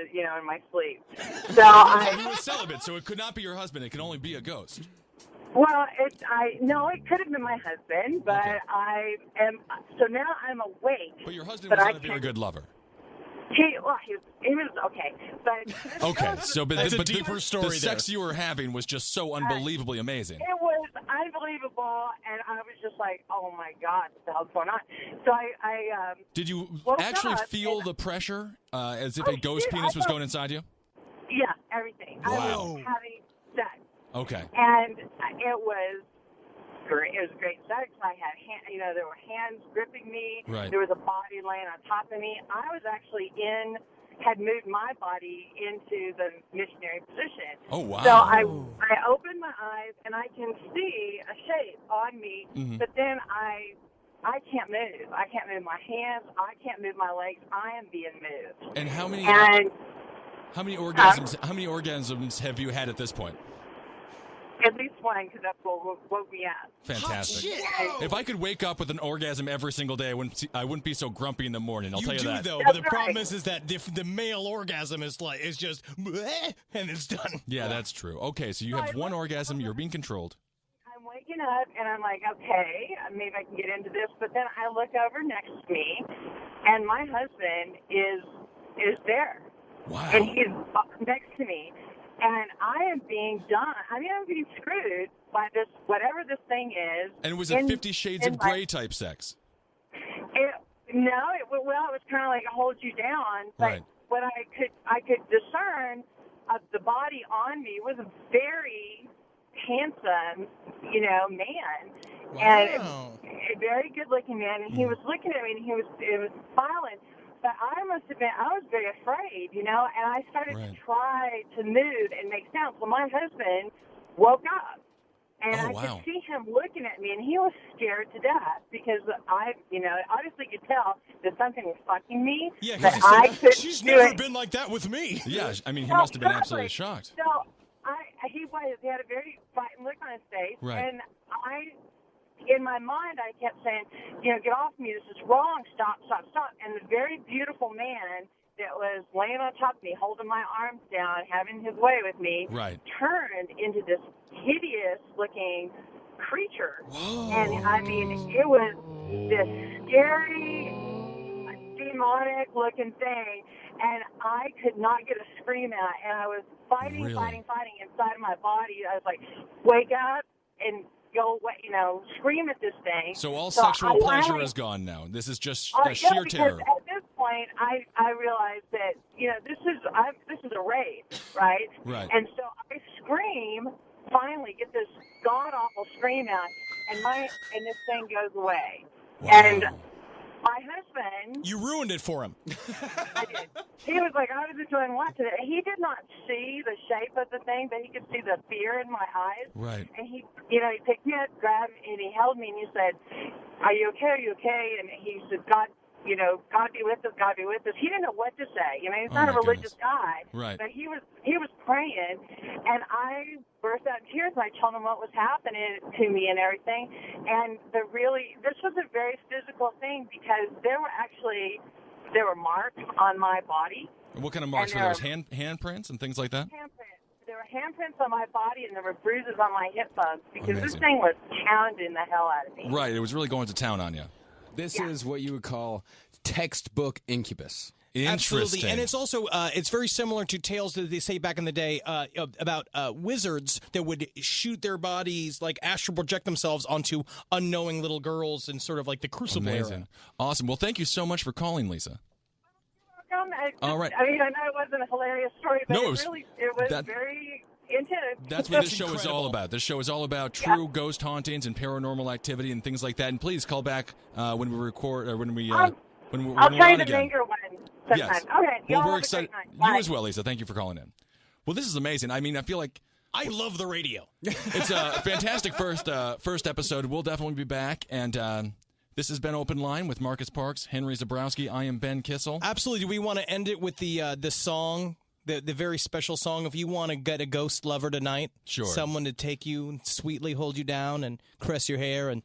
my sleep. So you were celibate, so it could not be your husband. It can only be a ghost. Well, it could have been my husband, but I am. So now I'm awake. But your husband was not a very good lover. He was okay, but okay. So, that's a deeper story. The sex you were having was just so unbelievably amazing. It was unbelievable, and I was just like, "Oh my god, what the hell's going on?" So I did you actually feel the pressure, as if a ghost penis was going inside you? Yeah, everything. Wow. I was having sex. Okay. And it was great. It was great sex. I had, there were hands gripping me. Right. There was a body laying on top of me. I was actually had moved my body into the missionary position. Oh, wow. So I opened my eyes, and I can see a shape on me, but then I can't move. I can't move my hands. I can't move my legs. I am being moved. And how many orgasms have you had at this point? At least one, because that's what woke me up. Fantastic. If I could wake up with an orgasm every single day, I wouldn't be so grumpy in the morning. I'll tell you that. Though, but the problem is that the male orgasm is just bleh, and it's done. Yeah, that's true. Okay, so you have one orgasm. You're being controlled. I'm waking up, and I'm like, okay, maybe I can get into this. But then I look over next to me, and my husband is there. Wow. And he's next to me. And I am being done. I'm being screwed by this, whatever this thing is. And was it 50 Shades of Grey type sex? It was kind of like it holds you down. But right. what I could discern, the body on me was a very handsome, man. Wow. And a very good-looking man. And he was looking at me, and it was smiling. But I was very afraid, and I started to try to move and make sounds. So my husband woke up, and I could see him looking at me, and he was scared to death because I obviously could tell that something was fucking me. Yeah, but I couldn't she's do never it. been like that with me. Yeah, I mean, he must have been absolutely shocked. So he had a very frightened look on his face, and in my mind, I kept saying, get off me, this is wrong, stop. And the very beautiful man that was laying on top of me, holding my arms down, having his way with me, turned into this hideous-looking creature. Whoa. And, I mean, it was this scary, demonic-looking thing, and I could not get a scream out, and I was fighting inside of my body. I was like, wake up and go, scream at this thing. So all sexual pleasure is gone now. This is just sheer terror. At this point, I realized that this is a rape, right? Right. And so I scream, finally get this god awful scream out, and this thing goes away. Wow. And my husband, you ruined it for him. I did. He was like, I was enjoying watching it. He did not see the shape of the thing, but he could see the fear in my eyes. Right. And he picked me up, grabbed me, and he held me, and he said, "Are you okay? Are you okay?" And he said, God be with us, God be with us. He didn't know what to say. He's not a religious guy. Right. But he was praying, and I burst out in tears, and I told him what was happening to me and everything. And this was a very physical thing because there were marks on my body. And what kind of marks were there? Handprints and things like that? There were handprints on my body, and there were bruises on my hip bones because Amazing. this thing was pounding the hell out of me. Right. It was really going to town on you. This is what you would call textbook incubus. Absolutely, and it's also it's very similar to tales that they say back in the day about wizards that would shoot their bodies, like astral project themselves onto unknowing little girls in sort of like the Crucible era. Awesome. Well, thank you so much for calling, Lisa. All right. I mean, I know it wasn't a hilarious story, but No, it was very intense. That's what this show is all about. This show is all about true ghost hauntings and paranormal activity and things like that. And please call back when we record or when we're I'll try on the again. linger one sometime. Yes. Okay. Well, we're have a excited. great night. You Bye. as well, Lisa. Thank you for calling in. Well, this is amazing. I mean, I feel like I love the radio. It's a fantastic first episode. We'll definitely be back. And this has been Open Line with Marcus Parks, Henry Zabrowski. I am Ben Kissel. Absolutely. Do we want to end it with the song? The very special song, if you want to get a ghost lover tonight. Sure. Someone to take you and sweetly hold you down and caress your hair and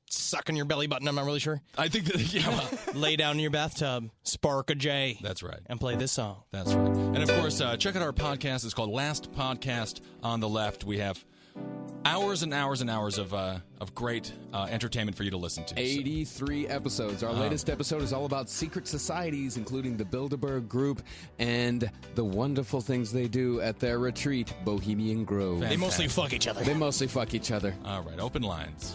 suck on your belly button. I'm not really sure. I think that, Lay down in your bathtub, spark a J. That's right. And play this song. That's right. And of course, check out our podcast. It's called Last Podcast on the Left. We have hours and hours and hours of great entertainment for you to listen to. 83 episodes. Our latest episode is all about secret societies, including the Bilderberg Group and the wonderful things they do at their retreat, Bohemian Grove. They mostly fuck each other. They mostly fuck each other. All right, Open Lines.